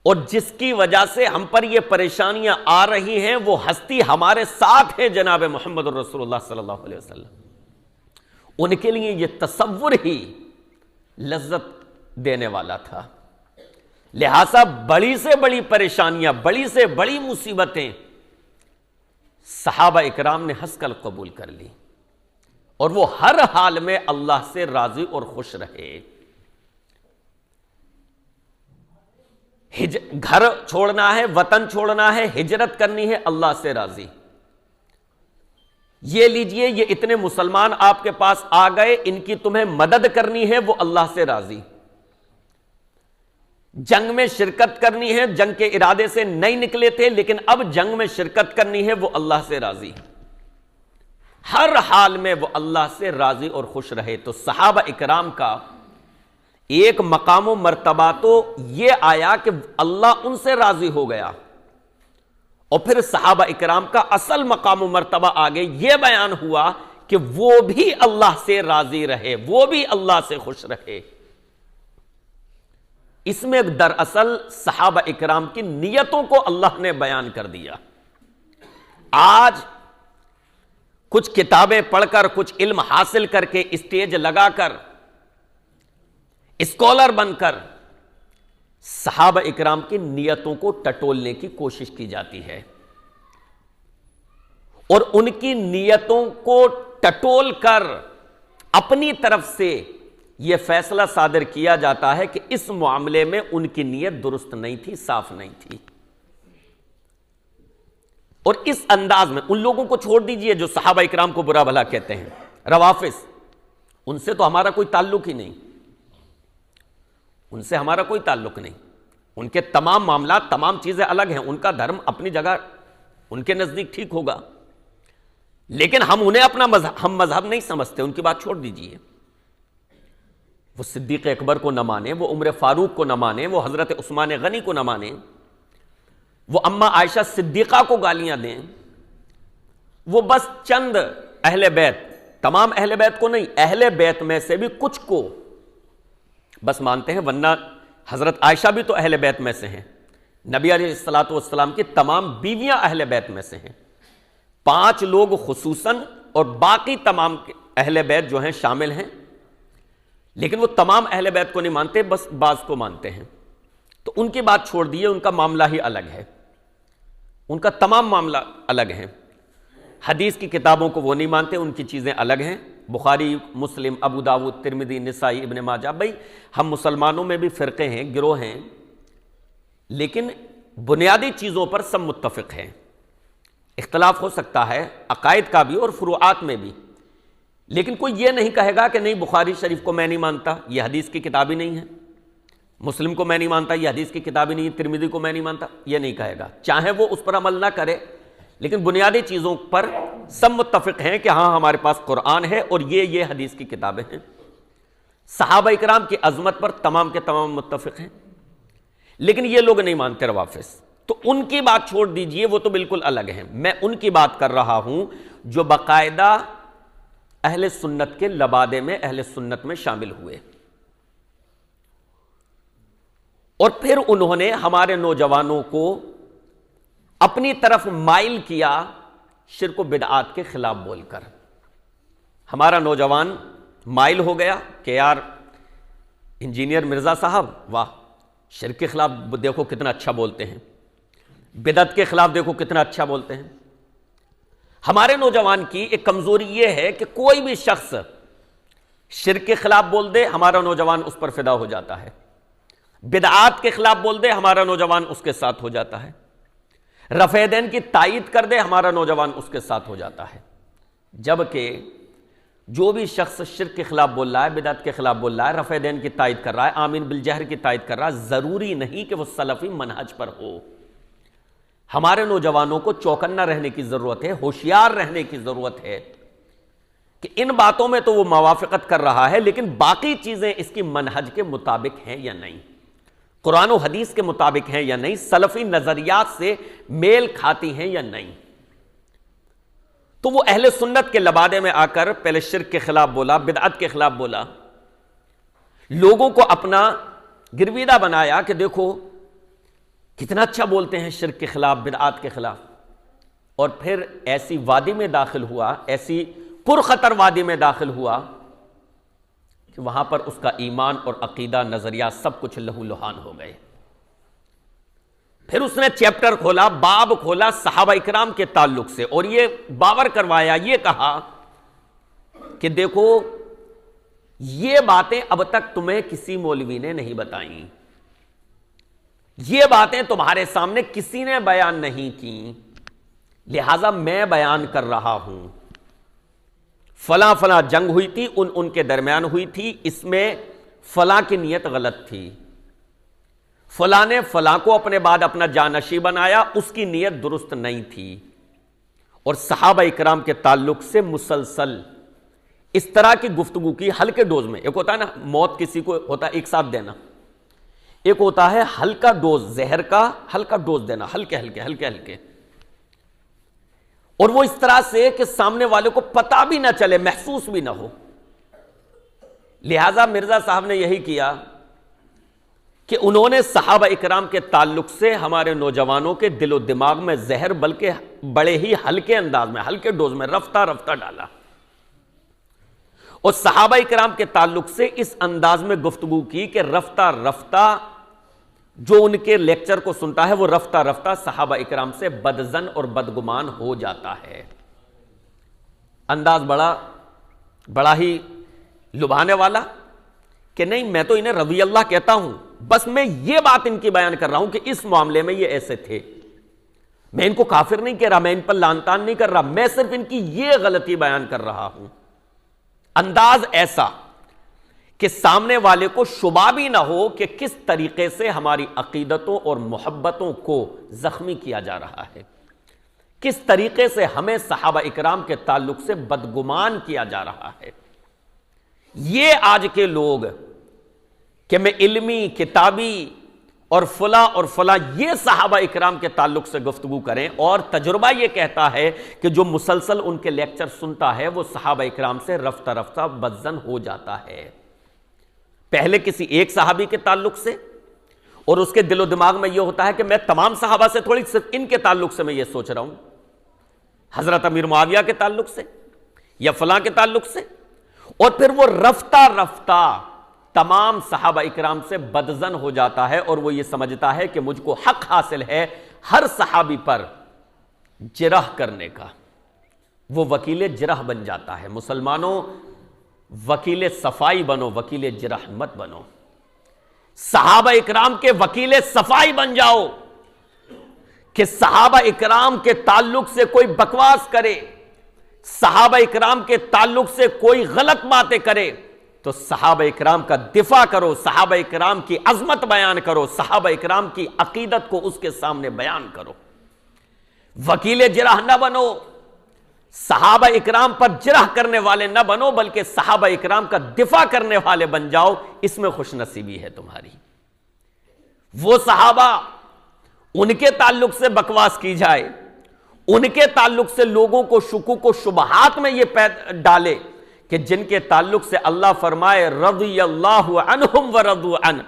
اور جس کی وجہ سے ہم پر یہ پریشانیاں آ رہی ہیں وہ ہستی ہمارے ساتھ ہے، جناب محمد رسول اللہ صلی اللہ علیہ وسلم، ان کے لیے یہ تصور ہی لذت دینے والا تھا۔ لہذا بڑی سے بڑی پریشانیاں، بڑی سے بڑی مصیبتیں صحابہ اکرام نے ہنس کر قبول کر لی، اور وہ ہر حال میں اللہ سے راضی اور خوش رہے۔ گھر چھوڑنا ہے، وطن چھوڑنا ہے، ہجرت کرنی ہے، اللہ سے راضی۔ یہ لیجئے، یہ اتنے مسلمان آپ کے پاس آ گئے، ان کی تمہیں مدد کرنی ہے، وہ اللہ سے راضی۔ جنگ میں شرکت کرنی ہے، جنگ کے ارادے سے نہیں نکلے تھے لیکن اب جنگ میں شرکت کرنی ہے، وہ اللہ سے راضی۔ ہر حال میں وہ اللہ سے راضی اور خوش رہے۔ تو صحابہ اکرام کا ایک مقام و مرتبہ تو یہ آیا کہ اللہ ان سے راضی ہو گیا، اور پھر صحابہ اکرام کا اصل مقام و مرتبہ آگے یہ بیان ہوا کہ وہ بھی اللہ سے راضی رہے، وہ بھی اللہ سے خوش رہے۔ اس میں دراصل صحابہ اکرام کی نیتوں کو اللہ نے بیان کر دیا۔ آج کچھ کتابیں پڑھ کر، کچھ علم حاصل کر کے، اسٹیج لگا کر، اسکالر بن کر صحابہ اکرام کی نیتوں کو ٹٹولنے کی کوشش کی جاتی ہے، اور ان کی نیتوں کو ٹٹول کر اپنی طرف سے یہ فیصلہ صادر کیا جاتا ہے کہ اس معاملے میں ان کی نیت درست نہیں تھی، صاف نہیں تھی۔ اور اس انداز میں ان لوگوں کو چھوڑ دیجئے جو صحابہ اکرام کو برا بھلا کہتے ہیں، روافض، ان سے تو ہمارا کوئی تعلق ہی نہیں، ان سے ہمارا کوئی تعلق نہیں، ان کے تمام معاملات، تمام چیزیں الگ ہیں، ان کا دھرم اپنی جگہ ان کے نزدیک ٹھیک ہوگا، لیکن ہم انہیں اپنا مذہب نہیں سمجھتے، ان کی بات چھوڑ دیجئے۔ وہ صدیق اکبر کو نہ مانے، وہ عمر فاروق کو نہ مانے، وہ حضرت عثمان غنی کو نہ مانے، وہ اما عائشہ صدیقہ کو گالیاں دیں، وہ بس چند اہل بیت، تمام اہل بیت کو نہیں، اہل بیت میں سے بھی کچھ کو بس مانتے ہیں، ورنہ حضرت عائشہ بھی تو اہل بیت میں سے ہیں، نبی علیہ الصلوۃ والسلام کی تمام بیویاں اہل بیت میں سے ہیں، 5 لوگ خصوصاً اور باقی تمام اہل بیت جو ہیں شامل ہیں، لیکن وہ تمام اہل بیت کو نہیں مانتے، بس بعض کو مانتے ہیں۔ تو ان کی بات چھوڑ دیئے، ان کا معاملہ ہی الگ ہے، ان کا تمام معاملہ الگ ہے۔ حدیث کی کتابوں کو وہ نہیں مانتے، ان کی چیزیں الگ ہیں، بخاری، مسلم، ابو داؤد، ترمذی، نسائی، ابن ماجہ۔ بھئی ہم مسلمانوں میں بھی فرقے ہیں، گروہ ہیں، لیکن بنیادی چیزوں پر سب متفق ہیں۔ اختلاف ہو سکتا ہے عقائد کا بھی اور فروعات میں بھی، لیکن کوئی یہ نہیں کہے گا کہ نہیں بخاری شریف کو میں نہیں مانتا، یہ حدیث کی کتاب ہی نہیں ہے، مسلم کو میں نہیں مانتا، یہ حدیث کی کتاب ہی نہیں ہے، ترمذی کو میں نہیں مانتا، یہ نہیں کہے گا، چاہے وہ اس پر عمل نہ کرے، لیکن بنیادی چیزوں پر سب متفق ہیں کہ ہاں ہمارے پاس قرآن ہے اور یہ حدیث کی کتابیں ہیں۔ صحابہ اکرام کی عظمت پر تمام کے تمام متفق ہیں، لیکن یہ لوگ نہیں مانتے، روافض۔ تو ان کی بات چھوڑ دیجئے، وہ تو بالکل الگ ہیں، میں ان کی بات کر رہا ہوں جو باقاعدہ اہل سنت کے لبادے میں، اہل سنت میں شامل ہوئے، اور پھر انہوں نے ہمارے نوجوانوں کو اپنی طرف مائل کیا شرک و بدعات کے خلاف بول کر۔ ہمارا نوجوان مائل ہو گیا کہ یار انجینئر مرزا صاحب، واہ، شرک کے خلاف دیکھو کتنا اچھا بولتے ہیں، بدعت کے خلاف دیکھو کتنا اچھا بولتے ہیں۔ ہمارے نوجوان کی ایک کمزوری یہ ہے کہ کوئی بھی شخص شرک کے خلاف بول دے، ہمارا نوجوان اس پر فدا ہو جاتا ہے، بدعات کے خلاف بول دے، ہمارا نوجوان اس کے ساتھ ہو جاتا ہے، رفع دین کی تائید کر دے، ہمارا نوجوان اس کے ساتھ ہو جاتا ہے۔ جبکہ جو بھی شخص شرک کے خلاف بول رہا ہے، بدعت کے خلاف بول رہا ہے، رفع دین کی تائید کر رہا ہے، آمین بالجہر کی تائید کر رہا ہے، ضروری نہیں کہ وہ سلفی منہج پر ہو۔ ہمارے نوجوانوں کو چوکنا رہنے کی ضرورت ہے، ہوشیار رہنے کی ضرورت ہے کہ ان باتوں میں تو وہ موافقت کر رہا ہے، لیکن باقی چیزیں اس کی منہج کے مطابق ہیں یا نہیں، قرآن و حدیث کے مطابق ہیں یا نہیں، سلفی نظریات سے میل کھاتی ہیں یا نہیں۔ تو وہ اہل سنت کے لبادے میں آ کر پہلے شرک کے خلاف بولا، بدعت کے خلاف بولا، لوگوں کو اپنا گرویدہ بنایا کہ دیکھو کتنا اچھا بولتے ہیں شرک کے خلاف، بدعات کے خلاف، اور پھر ایسی وادی میں داخل ہوا، ایسی پرخطر وادی میں داخل ہوا کہ وہاں پر اس کا ایمان اور عقیدہ، نظریہ سب کچھ لہو لہان ہو گئے۔ پھر اس نے چیپٹر کھولا، باب کھولا صحابہ اکرام کے تعلق سے، اور یہ باور کروایا، یہ کہا کہ دیکھو یہ باتیں اب تک تمہیں کسی مولوی نے نہیں بتائیں، یہ باتیں تمہارے سامنے کسی نے بیان نہیں کی، لہذا میں بیان کر رہا ہوں۔ فلاں فلاں جنگ ہوئی تھی، ان کے درمیان ہوئی تھی، اس میں فلاں کی نیت غلط تھی، فلاں نے فلاں کو اپنے بعد اپنا جانشی بنایا، اس کی نیت درست نہیں تھی، اور صحابہ اکرام کے تعلق سے مسلسل اس طرح کی گفتگو کی ہلکے ڈوز میں۔ ایک ہوتا ہے نا موت کسی کو ہوتا ہے ایک ساتھ دینا، ایک ہوتا ہے ہلکا ڈوز زہر کا، ہلکا ڈوز دینا، ہلکے ہلکے، اور وہ اس طرح سے کہ سامنے والے کو پتہ بھی نہ چلے، محسوس بھی نہ ہو۔ لہذا مرزا صاحب نے یہی کیا کہ انہوں نے صحابہ اکرام کے تعلق سے ہمارے نوجوانوں کے دل و دماغ میں زہر بلکہ بڑے ہی ہلکے انداز میں، ہلکے ڈوز میں رفتہ رفتہ ڈالا، اور صحابہ اکرام کے تعلق سے اس انداز میں گفتگو کی کہ رفتہ رفتہ جو ان کے لیکچر کو سنتا ہے وہ رفتہ رفتہ صحابہ اکرام سے بدظن اور بدگمان ہو جاتا ہے۔ انداز بڑا ہی لبھانے والا کہ نہیں میں تو انہیں رضی اللہ کہتا ہوں، بس میں یہ بات ان کی بیان کر رہا ہوں کہ اس معاملے میں یہ ایسے تھے، میں ان کو کافر نہیں کہہ رہا، میں ان پر لعن طعن نہیں کر رہا، میں صرف ان کی یہ غلطی بیان کر رہا ہوں۔ انداز ایسا کہ سامنے والے کو شبہ بھی نہ ہو کہ کس طریقے سے ہماری عقیدتوں اور محبتوں کو زخمی کیا جا رہا ہے، کس طریقے سے ہمیں صحابہ اکرام کے تعلق سے بدگمان کیا جا رہا ہے۔ یہ آج کے لوگ کہ میں علمی، کتابی اور فلاں یہ صحابہ اکرام کے تعلق سے گفتگو کریں، اور تجربہ یہ کہتا ہے کہ جو مسلسل ان کے لیکچر سنتا ہے وہ صحابہ اکرام سے رفتہ رفتہ بدظن ہو جاتا ہے، پہلے کسی ایک صحابی کے تعلق سے، اور اس کے دل و دماغ میں یہ ہوتا ہے کہ میں تمام صحابہ سے تھوڑی، صرف ان کے تعلق سے میں یہ سوچ رہا ہوں، حضرت امیر معاویہ کے تعلق سے یا فلاں کے تعلق سے، اور پھر وہ رفتہ رفتہ تمام صحابہ اکرام سے بدظن ہو جاتا ہے، اور وہ یہ سمجھتا ہے کہ مجھ کو حق حاصل ہے ہر صحابی پر جرح کرنے کا، وہ وکیل جرح بن جاتا ہے۔ مسلمانوں وکیل صفائی بنو، وکیل جرح مت بنو، صحابہ اکرام کے وکیل صفائی بن جاؤ کہ صحابہ اکرام کے تعلق سے کوئی بکواس کرے، صحابہ اکرام کے تعلق سے کوئی غلط باتیں کرے تو صحابہ اکرام کا دفاع کرو، صحابہ اکرام کی عظمت بیان کرو، صحابہ اکرام کی عقیدت کو اس کے سامنے بیان کرو، وکیل جرح نہ بنو، صحابہ اکرام پر جرح کرنے والے نہ بنو، بلکہ صحابہ اکرام کا دفاع کرنے والے بن جاؤ، اس میں خوش نصیبی ہے تمہاری۔ وہ صحابہ ان کے تعلق سے بکواس کی جائے، ان کے تعلق سے لوگوں کو شکوک و شبہات میں یہ ڈالے کہ جن کے تعلق سے اللہ فرمائے رضی اللہ عنہم ورضوا عنہ،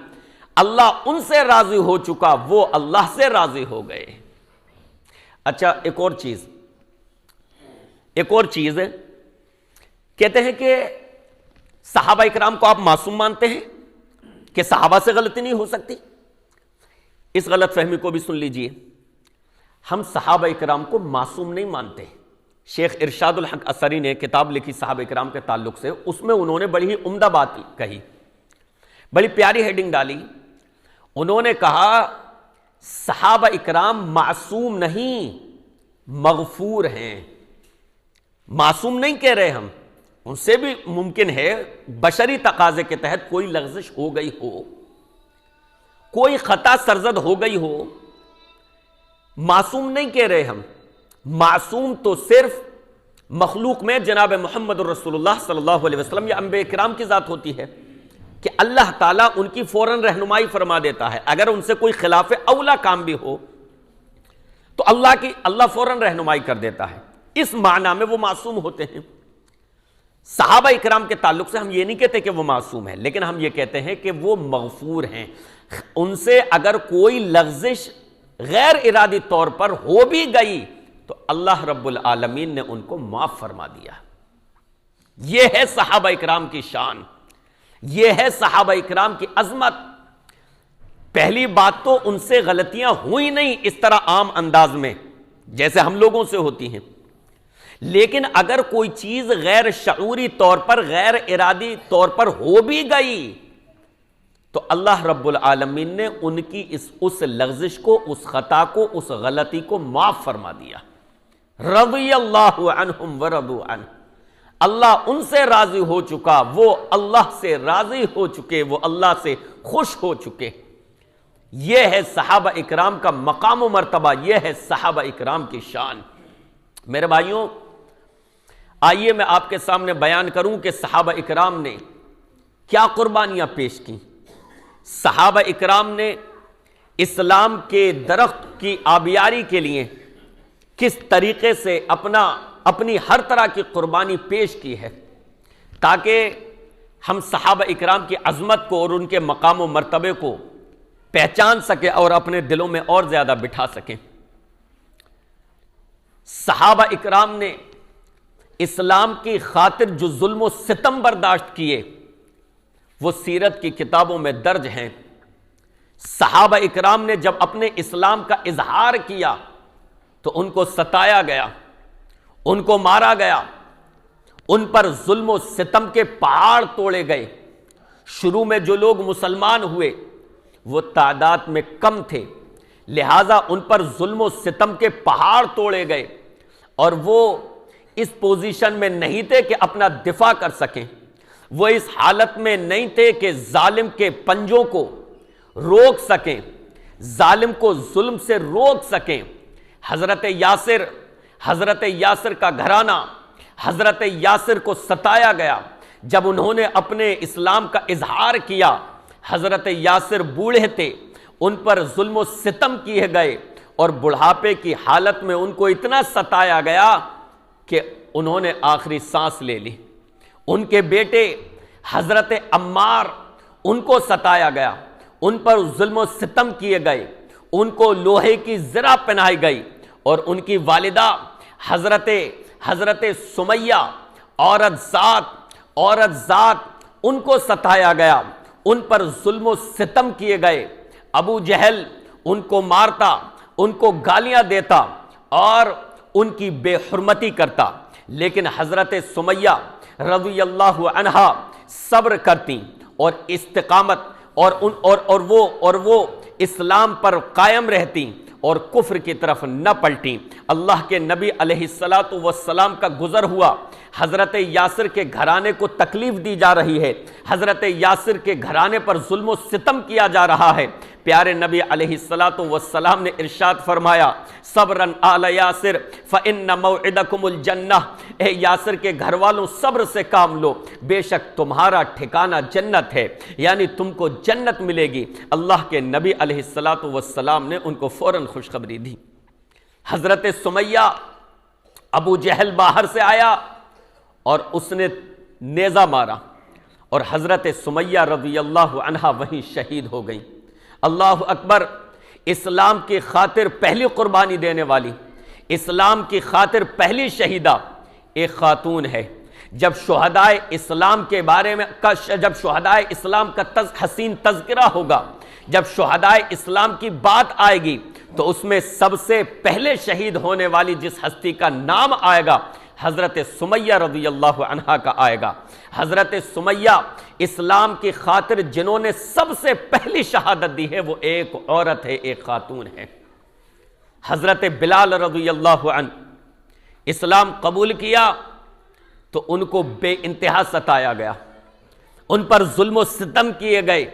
اللہ ان سے راضی ہو چکا، وہ اللہ سے راضی ہو گئے۔ اچھا ایک اور چیز ہے، کہتے ہیں کہ صحابہ اکرام کو آپ معصوم مانتے ہیں کہ صحابہ سے غلطی نہیں ہو سکتی؟ اس غلط فہمی کو بھی سن لیجئے، ہم صحابہ اکرام کو معصوم نہیں مانتے۔ شیخ ارشاد الحق اثری نے کتاب لکھی صحابہ اکرام کے تعلق سے، اس میں انہوں نے بڑی ہی عمدہ بات کہی، بڑی پیاری ہیڈنگ ڈالی۔ انہوں نے کہا صحابہ اکرام معصوم نہیں، مغفور ہیں۔ معصوم نہیں کہہ رہے ہم، ان سے بھی ممکن ہے بشری تقاضے کے تحت کوئی لغزش ہو گئی ہو، کوئی خطا سرزد ہو گئی ہو، معصوم نہیں کہہ رہے ہم، معصوم تو صرف مخلوق میں جناب محمد الرسول اللہ صلی اللہ علیہ وسلم یا انبیاء کرام کی ذات ہوتی ہے کہ اللہ تعالیٰ ان کی فوراً رہنمائی فرما دیتا ہے. اگر ان سے کوئی خلاف اولا کام بھی ہو تو اللہ فوراً رہنمائی کر دیتا ہے. اس معنی میں وہ معصوم ہوتے ہیں. صحابہ اکرام کے تعلق سے ہم یہ نہیں کہتے کہ وہ معصوم ہیں، لیکن ہم یہ کہتے ہیں کہ وہ مغفور ہیں. ان سے اگر کوئی لغزش غیر ارادی طور پر ہو بھی گئی تو اللہ رب العالمین نے ان کو معاف فرما دیا. یہ ہے صحابہ اکرام کی شان، یہ ہے صحابہ اکرام کی عظمت. پہلی بات تو ان سے غلطیاں ہوئی نہیں اس طرح عام انداز میں جیسے ہم لوگوں سے ہوتی ہیں، لیکن اگر کوئی چیز غیر شعوری طور پر غیر ارادی طور پر ہو بھی گئی تو اللہ رب العالمین نے ان کی اس لغزش کو، اس خطا کو، اس غلطی کو معاف فرما دیا. رضی اللہ عنہم ورضوا عنہ، اللہ ان سے راضی ہو چکا، وہ اللہ سے راضی ہو چکے، وہ اللہ سے خوش ہو چکے. یہ ہے صحابہ اکرام کا مقام و مرتبہ، یہ ہے صحابہ اکرام کی شان. میرے بھائیوں، آئیے میں آپ کے سامنے بیان کروں کہ صحابہ اکرام نے کیا قربانیاں پیش کی. صحابہ اکرام نے اسلام کے درخت کی آبیاری کے لیے کس طریقے سے اپنی ہر طرح کی قربانی پیش کی ہے تاکہ ہم صحابہ اکرام کی عظمت کو اور ان کے مقام و مرتبے کو پہچان سکیں اور اپنے دلوں میں اور زیادہ بٹھا سکیں. صحابہ اکرام نے اسلام کی خاطر جو ظلم و ستم برداشت کیے وہ سیرت کی کتابوں میں درج ہیں. صحابہ اکرام نے جب اپنے اسلام کا اظہار کیا تو ان کو ستایا گیا، ان کو مارا گیا، ان پر ظلم و ستم کے پہاڑ توڑے گئے. شروع میں جو لوگ مسلمان ہوئے وہ تعداد میں کم تھے، لہٰذا ان پر ظلم و ستم کے پہاڑ توڑے گئے اور وہ اس پوزیشن میں نہیں تھے کہ اپنا دفاع کر سکیں. وہ اس حالت میں نہیں تھے کہ ظالم کے پنجوں کو روک سکیں، ظالم کو ظلم سے روک سکیں. حضرت یاسر کا گھرانہ، حضرت یاسر کو ستایا گیا. جب انہوں نے اپنے اسلام کا اظہار کیا، حضرت یاسر بوڑھے تھے، ان پر ظلم و ستم کیے گئے اور بڑھاپے کی حالت میں ان کو اتنا ستایا گیا کہ انہوں نے آخری سانس لے لی. ان کے بیٹے حضرت عمار، ان کو ستایا گیا، ان پر ظلم و ستم کیے گئے، ان کو لوہے کی زرہ پہنائی گئی اور ان کی والدہ حضرت سمیہ عورت ذات ان کو ستایا گیا، ان پر ظلم و ستم کیے گئے. ابو جہل ان کو مارتا، ان کو گالیاں دیتا اور ان کی بے حرمتی کرتا، لیکن حضرت سمیہ رضی اللہ عنہا صبر کرتی اور استقامت اور وہ اسلام پر قائم رہتی اور کفر کی طرف نہ پلٹیں. اللہ کے نبی علیہ السلام کا گزر ہوا، حضرت یاسر کے گھرانے کو تکلیف دی جا رہی ہے، حضرت یاسر کے گھرانے پر ظلم و ستم کیا جا رہا ہے. پیارے نبی علیہ السلام نے ارشاد فرمایا، صبراً آل یاسر فإن موعدکم الجنہ، اے یاسر کے گھر والوں صبر سے کام لو، بے شک تمہارا ٹھکانہ جنت ہے، یعنی تم کو جنت ملے گی. اللہ کے نبی علیہ السلام نے ان کو فوراً خوشخبری دی. حضرت سمیہ، ابو جہل باہر سے آیا اور اس نے نیزہ مارا اور حضرت سمیہ رضی اللہ عنہا وہیں شہید ہو گئی. اللہ اکبر! اسلام کی خاطر پہلی قربانی دینے والی، اسلام کی خاطر پہلی شہیدہ ایک خاتون ہے. جب شہدائے اسلام کے بارے میں جب شہدائے اسلام کا حسین تذکرہ ہوگا، جب شہدائے اسلام کی بات آئے گی تو اس میں سب سے پہلے شہید ہونے والی جس ہستی کا نام آئے گا حضرت سمیہ رضی اللہ عنہا کا آئے گا. حضرت سمیہ اسلام کی خاطر جنہوں نے سب سے پہلی شہادت دی ہے وہ ایک عورت ہے، ایک خاتون ہے. حضرت بلال رضی اللہ عنہ اسلام قبول کیا تو ان کو بے انتہا ستایا گیا، ان پر ظلم و ستم کیے گئے.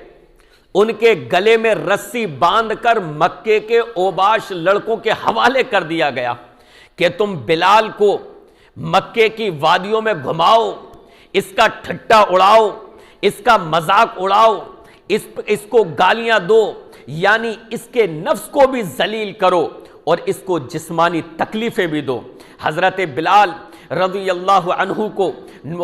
ان کے گلے میں رسی باندھ کر مکے کے اوباش لڑکوں کے حوالے کر دیا گیا کہ تم بلال کو مکے کی وادیوں میں گھماؤ، اس کا ٹھٹا اڑاؤ، اس کا مذاق اڑاؤ، اس کو گالیاں دو، یعنی اس کے نفس کو بھی ذلیل کرو اور اس کو جسمانی تکلیفیں بھی دو۔ حضرت بلال رضی اللہ عنہ کو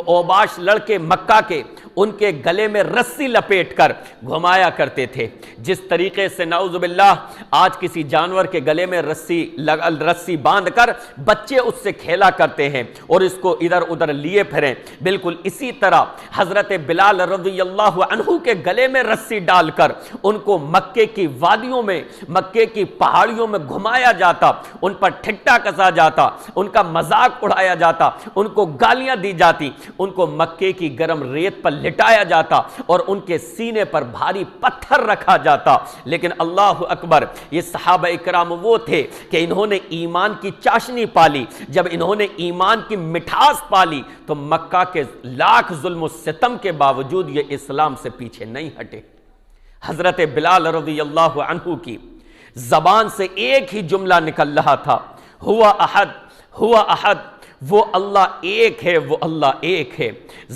اوباش لڑکے مکہ کے ان کے گلے میں رسی لپیٹ کر گھمایا کرتے تھے، جس طریقے سے نعوذ باللہ آج کسی جانور کے گلے میں رسی باندھ کر بچے اس سے کھیلا کرتے ہیں اور اس کو ادھر ادھر لیے پھریں، بالکل اسی طرح حضرت بلال رضی اللہ عنہ کے گلے میں رسی ڈال کر ان کو مکے کی وادیوں میں، مکے کی پہاڑیوں میں گھمایا جاتا، ان پر ٹھٹا کسا جاتا، ان کا مذاق اڑایا جاتا، ان کو گالیاں دی جاتی، ان کو مکے کی گرم ریت پر لٹایا جاتا اور ان کے سینے پر بھاری پتھر رکھا جاتا۔ لیکن اللہ اکبر، یہ صحابہ اکرام وہ تھے کہ انہوں نے ایمان کی چاشنی پالی، جب انہوں نے ایمان کی مٹھاس پالی تو مکہ کے لاکھ ظلم و ستم کے باوجود یہ اسلام سے پیچھے نہیں ہٹے۔ حضرت بلال رضی اللہ عنہ کی زبان سے ایک ہی جملہ نکل رہا تھا، ہوا احد، ہوا احد، وہ اللہ ایک ہے، وہ اللہ ایک ہے۔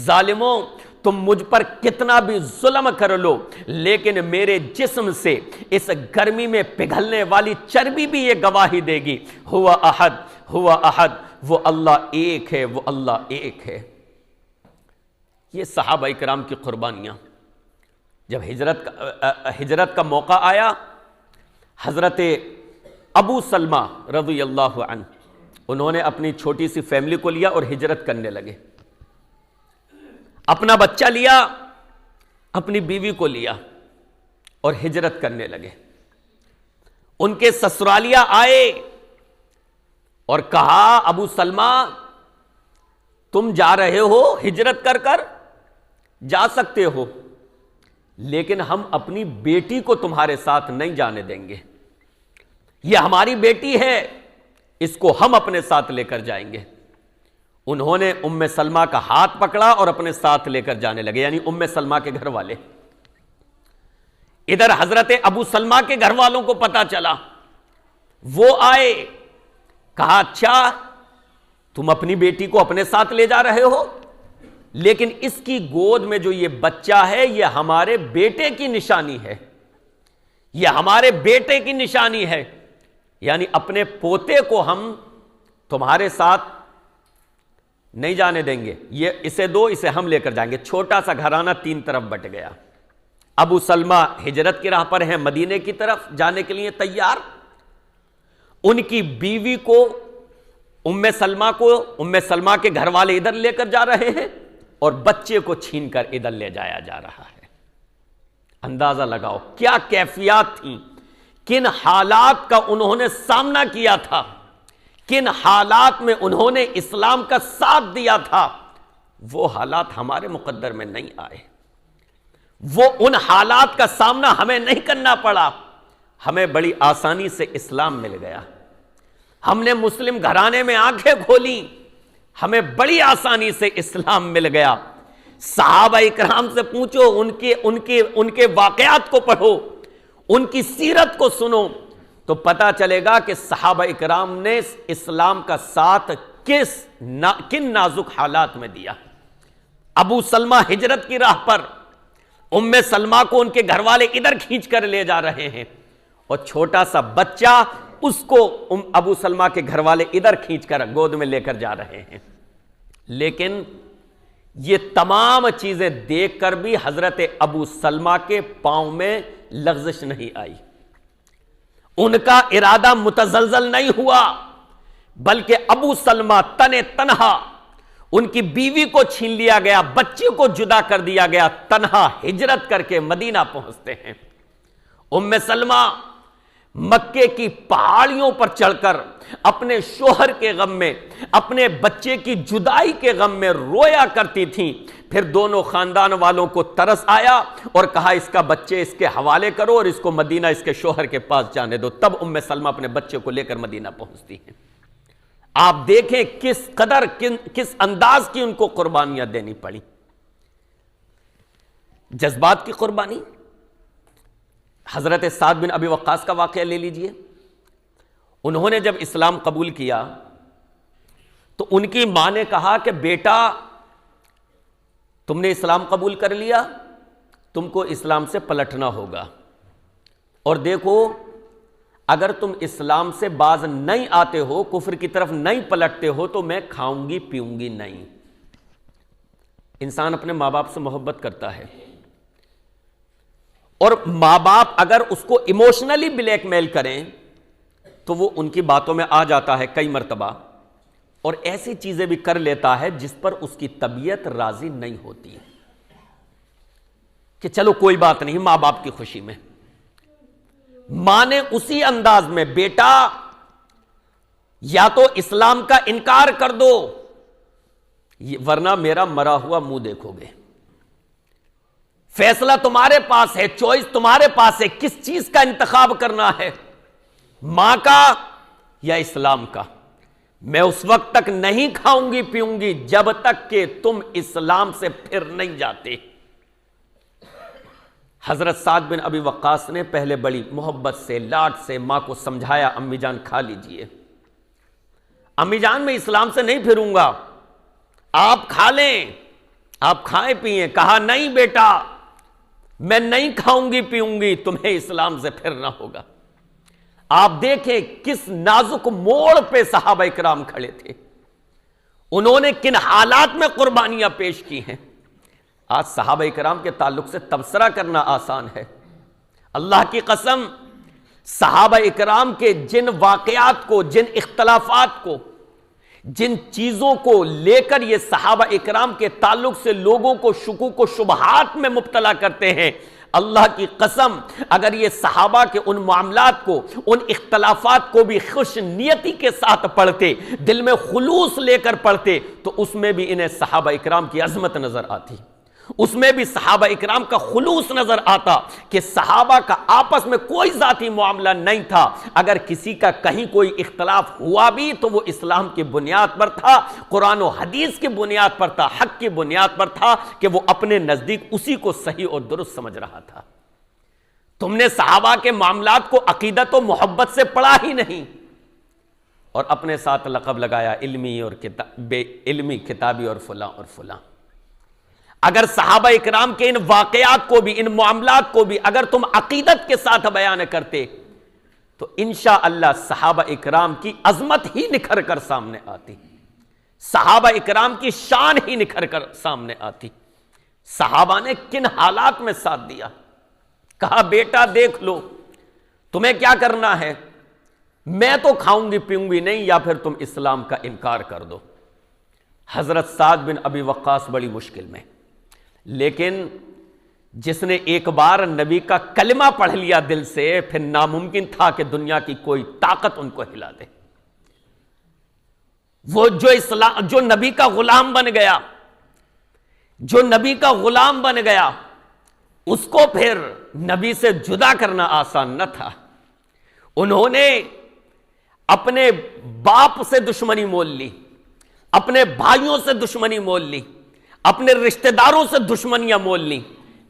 ظالموں، تم مجھ پر کتنا بھی ظلم کر لو لیکن میرے جسم سے اس گرمی میں پگھلنے والی چربی بھی یہ گواہی دے گی، ہوا احد، ہوا احد، وہ اللہ ایک ہے، وہ اللہ ایک ہے۔ یہ صحابہ کرام کی قربانیاں۔ جب ہجرت کا موقع آیا، حضرت ابو سلمہ رضی اللہ عنہ انہوں نے اپنی چھوٹی سی فیملی کو لیا اور ہجرت کرنے لگے، اپنا بچہ لیا، اپنی بیوی کو لیا اور ہجرت کرنے لگے۔ ان کے سسرالیہ آئے اور کہا، ابو سلمہ تم جا رہے ہو ہجرت کر کر، جا سکتے ہو، لیکن ہم اپنی بیٹی کو تمہارے ساتھ نہیں جانے دیں گے، یہ ہماری بیٹی ہے، اس کو ہم اپنے ساتھ لے کر جائیں گے۔ انہوں نے ام سلمہ کا ہاتھ پکڑا اور اپنے ساتھ لے کر جانے لگے، یعنی ام سلمہ کے گھر والے۔ ادھر حضرت ابو سلمہ کے گھر والوں کو پتا چلا، وہ آئے، کہا اچھا تم اپنی بیٹی کو اپنے ساتھ لے جا رہے ہو، لیکن اس کی گود میں جو یہ بچہ ہے یہ ہمارے بیٹے کی نشانی ہے، یہ ہمارے بیٹے کی نشانی ہے، یعنی اپنے پوتے کو ہم تمہارے ساتھ نہیں جانے دیں گے، یہ اسے دو، اسے ہم لے کر جائیں گے۔ چھوٹا سا گھرانہ تین طرف بٹ گیا۔ ابو سلمہ ہجرت کی راہ پر ہیں، مدینے کی طرف جانے کے لیے تیار، ان کی بیوی کو ام سلمہ کے گھر والے ادھر لے کر جا رہے ہیں اور بچے کو چھین کر ادھر لے جایا جا رہا ہے۔ اندازہ لگاؤ کیا کیفیات تھیں، کن حالات کا انہوں نے سامنا کیا تھا، کن حالات میں انہوں نے اسلام کا ساتھ دیا تھا۔ وہ حالات ہمارے مقدر میں نہیں آئے، وہ ان حالات کا سامنا ہمیں نہیں کرنا پڑا، ہمیں بڑی آسانی سے اسلام مل گیا، ہم نے مسلم گھرانے میں آنکھیں کھولی، ہمیں بڑی آسانی سے اسلام مل گیا۔ صحابہ اکرام سے پوچھو، ان کے واقعات کو پڑھو، ان کی سیرت کو سنو تو پتا چلے گا کہ صحابہ اکرام نے اسلام کا ساتھ کن نازک حالات میں دیا۔ ابو سلمہ ہجرت کی راہ پر، ام سلمہ کو ان کے گھر والے ادھر کھینچ کر لے جا رہے ہیں اور چھوٹا سا بچہ اس کو ابو سلمہ کے گھر والے ادھر کھینچ کر گود میں لے کر جا رہے ہیں۔ لیکن یہ تمام چیزیں دیکھ کر بھی حضرت ابو سلمہ کے پاؤں میں لغزش نہیں آئی، ان کا ارادہ متزلزل نہیں ہوا، بلکہ ابو سلمہ تنہا، ان کی بیوی کو چھین لیا گیا، بچے کو جدا کر دیا گیا، تنہا ہجرت کر کے مدینہ پہنچتے ہیں۔ ام سلمہ مکے کی پہاڑیوں پر چڑھ کر اپنے شوہر کے غم میں، اپنے بچے کی جدائی کے غم میں رویا کرتی تھیں۔ پھر دونوں خاندان والوں کو ترس آیا اور کہا اس کا بچے اس کے حوالے کرو اور اس کو مدینہ اس کے شوہر کے پاس جانے دو۔ تب ام سلمہ اپنے بچے کو لے کر مدینہ پہنچتی ہیں۔ آپ دیکھیں کس انداز کی ان کو قربانیاں دینی پڑی، جذبات کی قربانی، حضرت سعد بن ابی وقاص کا واقعہ لے لیجئے. انہوں نے جب اسلام قبول کیا تو ان کی ماں نے کہا کہ بیٹا تم نے اسلام قبول کر لیا، تم کو اسلام سے پلٹنا ہوگا، اور دیکھو اگر تم اسلام سے باز نہیں آتے ہو، کفر کی طرف نہیں پلٹتے ہو، تو میں کھاؤں گی پیوں گی نہیں. انسان اپنے ماں باپ سے محبت کرتا ہے، اور ماں باپ اگر اس کو ایموشنلی بلیک میل کریں تو وہ ان کی باتوں میں آ جاتا ہے کئی مرتبہ، اور ایسی چیزیں بھی کر لیتا ہے جس پر اس کی طبیعت راضی نہیں ہوتی کہ چلو کوئی بات نہیں، ماں باپ کی خوشی میں. ماں نے اسی انداز میں بیٹا یا تو اسلام کا انکار کر دو ورنہ میرا مرا ہوا منہ دیکھو گے. فیصلہ تمہارے پاس ہے، چوائس تمہارے پاس ہے، کس چیز کا انتخاب کرنا ہے، ماں کا یا اسلام کا. میں اس وقت تک نہیں کھاؤں گی پیوں گی جب تک کہ تم اسلام سے پھر نہیں جاتے. حضرت سعد بن ابی وقاص نے پہلے بڑی محبت سے لاڈ سے ماں کو سمجھایا، امی جان کھا لیجئے، امی جان میں اسلام سے نہیں پھروں گا، آپ کھا لیں، آپ کھائیں پیئیں. کہا نہیں بیٹا میں نہیں کھاؤں گی پیوں گی، تمہیں اسلام سے پھرنا ہوگا. آپ دیکھیں کس نازک موڑ پہ صحابہ اکرام کھڑے تھے، انہوں نے کن حالات میں قربانیاں پیش کی ہیں. آج صحابہ اکرام کے تعلق سے تبصرہ کرنا آسان ہے. اللہ کی قسم صحابہ اکرام کے جن واقعات کو، جن اختلافات کو، جن چیزوں کو لے کر یہ صحابہ اکرام کے تعلق سے لوگوں کو شکوک و شبہات میں مبتلا کرتے ہیں، اللہ کی قسم اگر یہ صحابہ کے ان معاملات کو، ان اختلافات کو بھی خوش نیتی کے ساتھ پڑھتے، دل میں خلوص لے کر پڑھتے، تو اس میں بھی انہیں صحابہ اکرام کی عظمت نظر آتی، اس میں بھی صحابہ اکرام کا خلوص نظر آتا کہ صحابہ کا آپس میں کوئی ذاتی معاملہ نہیں تھا. اگر کسی کا کہیں کوئی اختلاف ہوا بھی تو وہ اسلام کی بنیاد پر تھا، قرآن و حدیث کی بنیاد پر تھا، حق کی بنیاد پر تھا کہ وہ اپنے نزدیک اسی کو صحیح اور درست سمجھ رہا تھا. تم نے صحابہ کے معاملات کو عقیدت و محبت سے پڑھا ہی نہیں، اور اپنے ساتھ لقب لگایا علمی اور بے علمی، کتابی اور فلاں اور فلاں. اگر صحابہ اکرام کے ان واقعات کو بھی، ان معاملات کو بھی اگر تم عقیدت کے ساتھ بیان کرتے تو انشاءاللہ صحابہ اکرام کی عظمت ہی نکھر کر سامنے آتی، صحابہ اکرام کی شان ہی نکھر کر سامنے آتی. صحابہ نے کن حالات میں ساتھ دیا. کہا بیٹا دیکھ لو تمہیں کیا کرنا ہے، میں تو کھاؤں گی پیوں گی نہیں، یا پھر تم اسلام کا انکار کر دو. حضرت سعد بن ابی وقاص بڑی مشکل میں، لیکن جس نے ایک بار نبی کا کلمہ پڑھ لیا دل سے، پھر ناممکن تھا کہ دنیا کی کوئی طاقت ان کو ہلا دے. وہ جو نبی کا غلام بن گیا، جو نبی کا غلام بن گیا، اس کو پھر نبی سے جدا کرنا آسان نہ تھا. انہوں نے اپنے باپ سے دشمنی مول لی، اپنے بھائیوں سے دشمنی مول لی، اپنے رشتہ داروں سے دشمنیاں مول لی،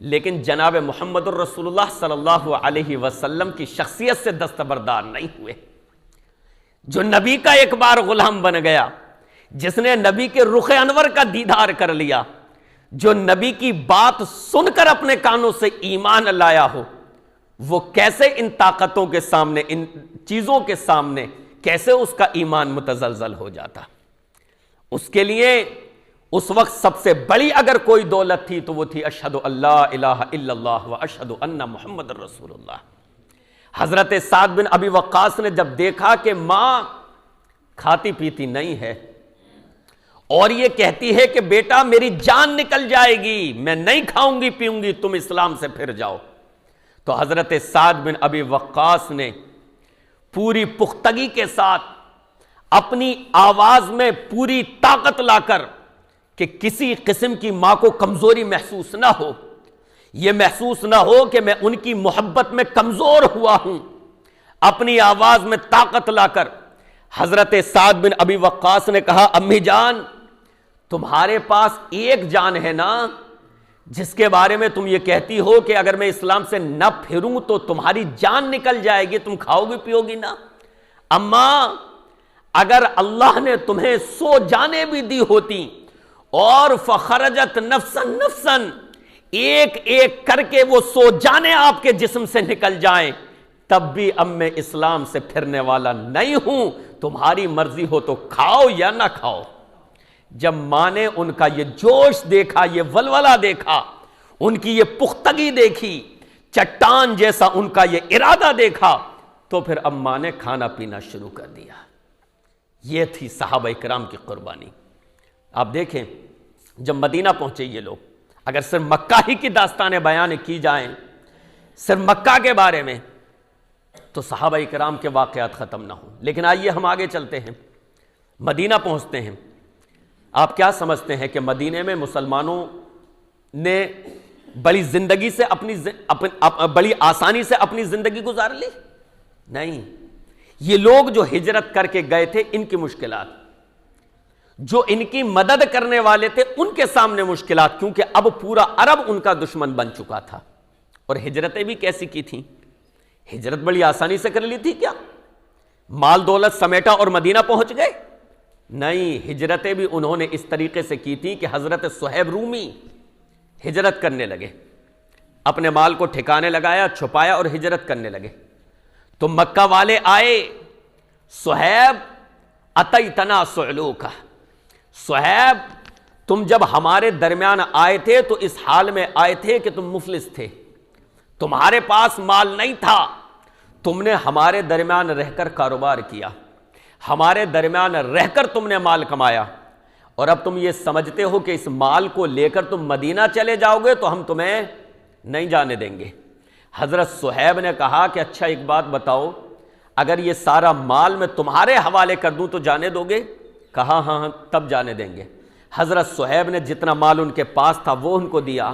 لیکن جناب محمد الرسول اللہ صلی اللہ علیہ وسلم کی شخصیت سے دستبردار نہیں ہوئے. جو نبی کا ایک بار غلام بن گیا، جس نے نبی کے رخ انور کا دیدار کر لیا، جو نبی کی بات سن کر اپنے کانوں سے ایمان لایا ہو، وہ کیسے ان طاقتوں کے سامنے، ان چیزوں کے سامنے کیسے اس کا ایمان متزلزل ہو جاتا. اس کے لیے اس وقت سب سے بڑی اگر کوئی دولت تھی تو وہ تھی اشہد ان لا الہ الا اللہ و اشہد ان محمد رسول اللہ. حضرت سعد بن ابی وقاص نے جب دیکھا کہ ماں کھاتی پیتی نہیں ہے اور یہ کہتی ہے کہ بیٹا میری جان نکل جائے گی، میں نہیں کھاؤں گی پیوں گی، تم اسلام سے پھر جاؤ، تو حضرت سعد بن ابی وقاص نے پوری پختگی کے ساتھ اپنی آواز میں پوری طاقت لا کر کہ کسی قسم کی ماں کو کمزوری محسوس نہ ہو، یہ محسوس نہ ہو کہ میں ان کی محبت میں کمزور ہوا ہوں، اپنی آواز میں طاقت لا کر حضرت سعد بن ابی وقاص نے کہا امی جان تمہارے پاس ایک جان ہے نا، جس کے بارے میں تم یہ کہتی ہو کہ اگر میں اسلام سے نہ پھروں تو تمہاری جان نکل جائے گی، تم کھاؤ گی پیو گی نا۔ اماں اگر اللہ نے تمہیں 100 جانیں بھی دی ہوتی اور فخرجت نفسن نفسن، ایک ایک کر کے وہ 100 جانیں آپ کے جسم سے نکل جائیں، تب بھی اب میں اسلام سے پھرنے والا نہیں ہوں، تمہاری مرضی ہو تو کھاؤ یا نہ کھاؤ۔ جب ماں نے ان کا یہ جوش دیکھا، یہ ولولہ دیکھا، ان کی یہ پختگی دیکھی، چٹان جیسا ان کا یہ ارادہ دیکھا، تو پھر اب ماں نے کھانا پینا شروع کر دیا۔ یہ تھی صحابہ کرام کی قربانی۔ آپ دیکھیں جب مدینہ پہنچے یہ لوگ، اگر صرف مکہ ہی کی داستانیں بیان کی جائیں، صرف مکہ کے بارے میں، تو صحابہ کرام کے واقعات ختم نہ ہوں۔ لیکن آئیے ہم آگے چلتے ہیں، مدینہ پہنچتے ہیں۔ آپ کیا سمجھتے ہیں کہ مدینے میں مسلمانوں نے بڑی زندگی سے بڑی آسانی سے اپنی زندگی گزار لی؟ نہیں، یہ لوگ جو ہجرت کر کے گئے تھے، ان کی مشکلات، جو ان کی مدد کرنے والے تھے ان کے سامنے مشکلات، کیونکہ اب پورا عرب ان کا دشمن بن چکا تھا۔ اور ہجرتیں بھی کیسی کی تھیں؟ ہجرت بڑی آسانی سے کر لی تھی کیا؟ مال دولت سمیٹا اور مدینہ پہنچ گئے؟ نہیں، ہجرتیں بھی انہوں نے اس طریقے سے کی تھی کہ حضرت صہیب رومی ہجرت کرنے لگے، اپنے مال کو ٹھکانے لگایا، چھپایا اور ہجرت کرنے لگے۔ تو مکہ والے آئے، صہیب اتیتنا صعلوکا، صہیب تم جب ہمارے درمیان آئے تھے تو اس حال میں آئے تھے کہ تم مفلس تھے، تمہارے پاس مال نہیں تھا، تم نے ہمارے درمیان رہ کر کاروبار کیا، ہمارے درمیان رہ کر تم نے مال کمایا، اور اب تم یہ سمجھتے ہو کہ اس مال کو لے کر تم مدینہ چلے جاؤ گے تو ہم تمہیں نہیں جانے دیں گے۔ حضرت صہیب نے کہا کہ اچھا ایک بات بتاؤ، اگر یہ سارا مال میں تمہارے حوالے کر دوں تو جانے دو گے؟ کہا ہاں تب جانے دیں گے۔ حضرت صہیب نے جتنا مال ان کے پاس تھا وہ ان کو دیا،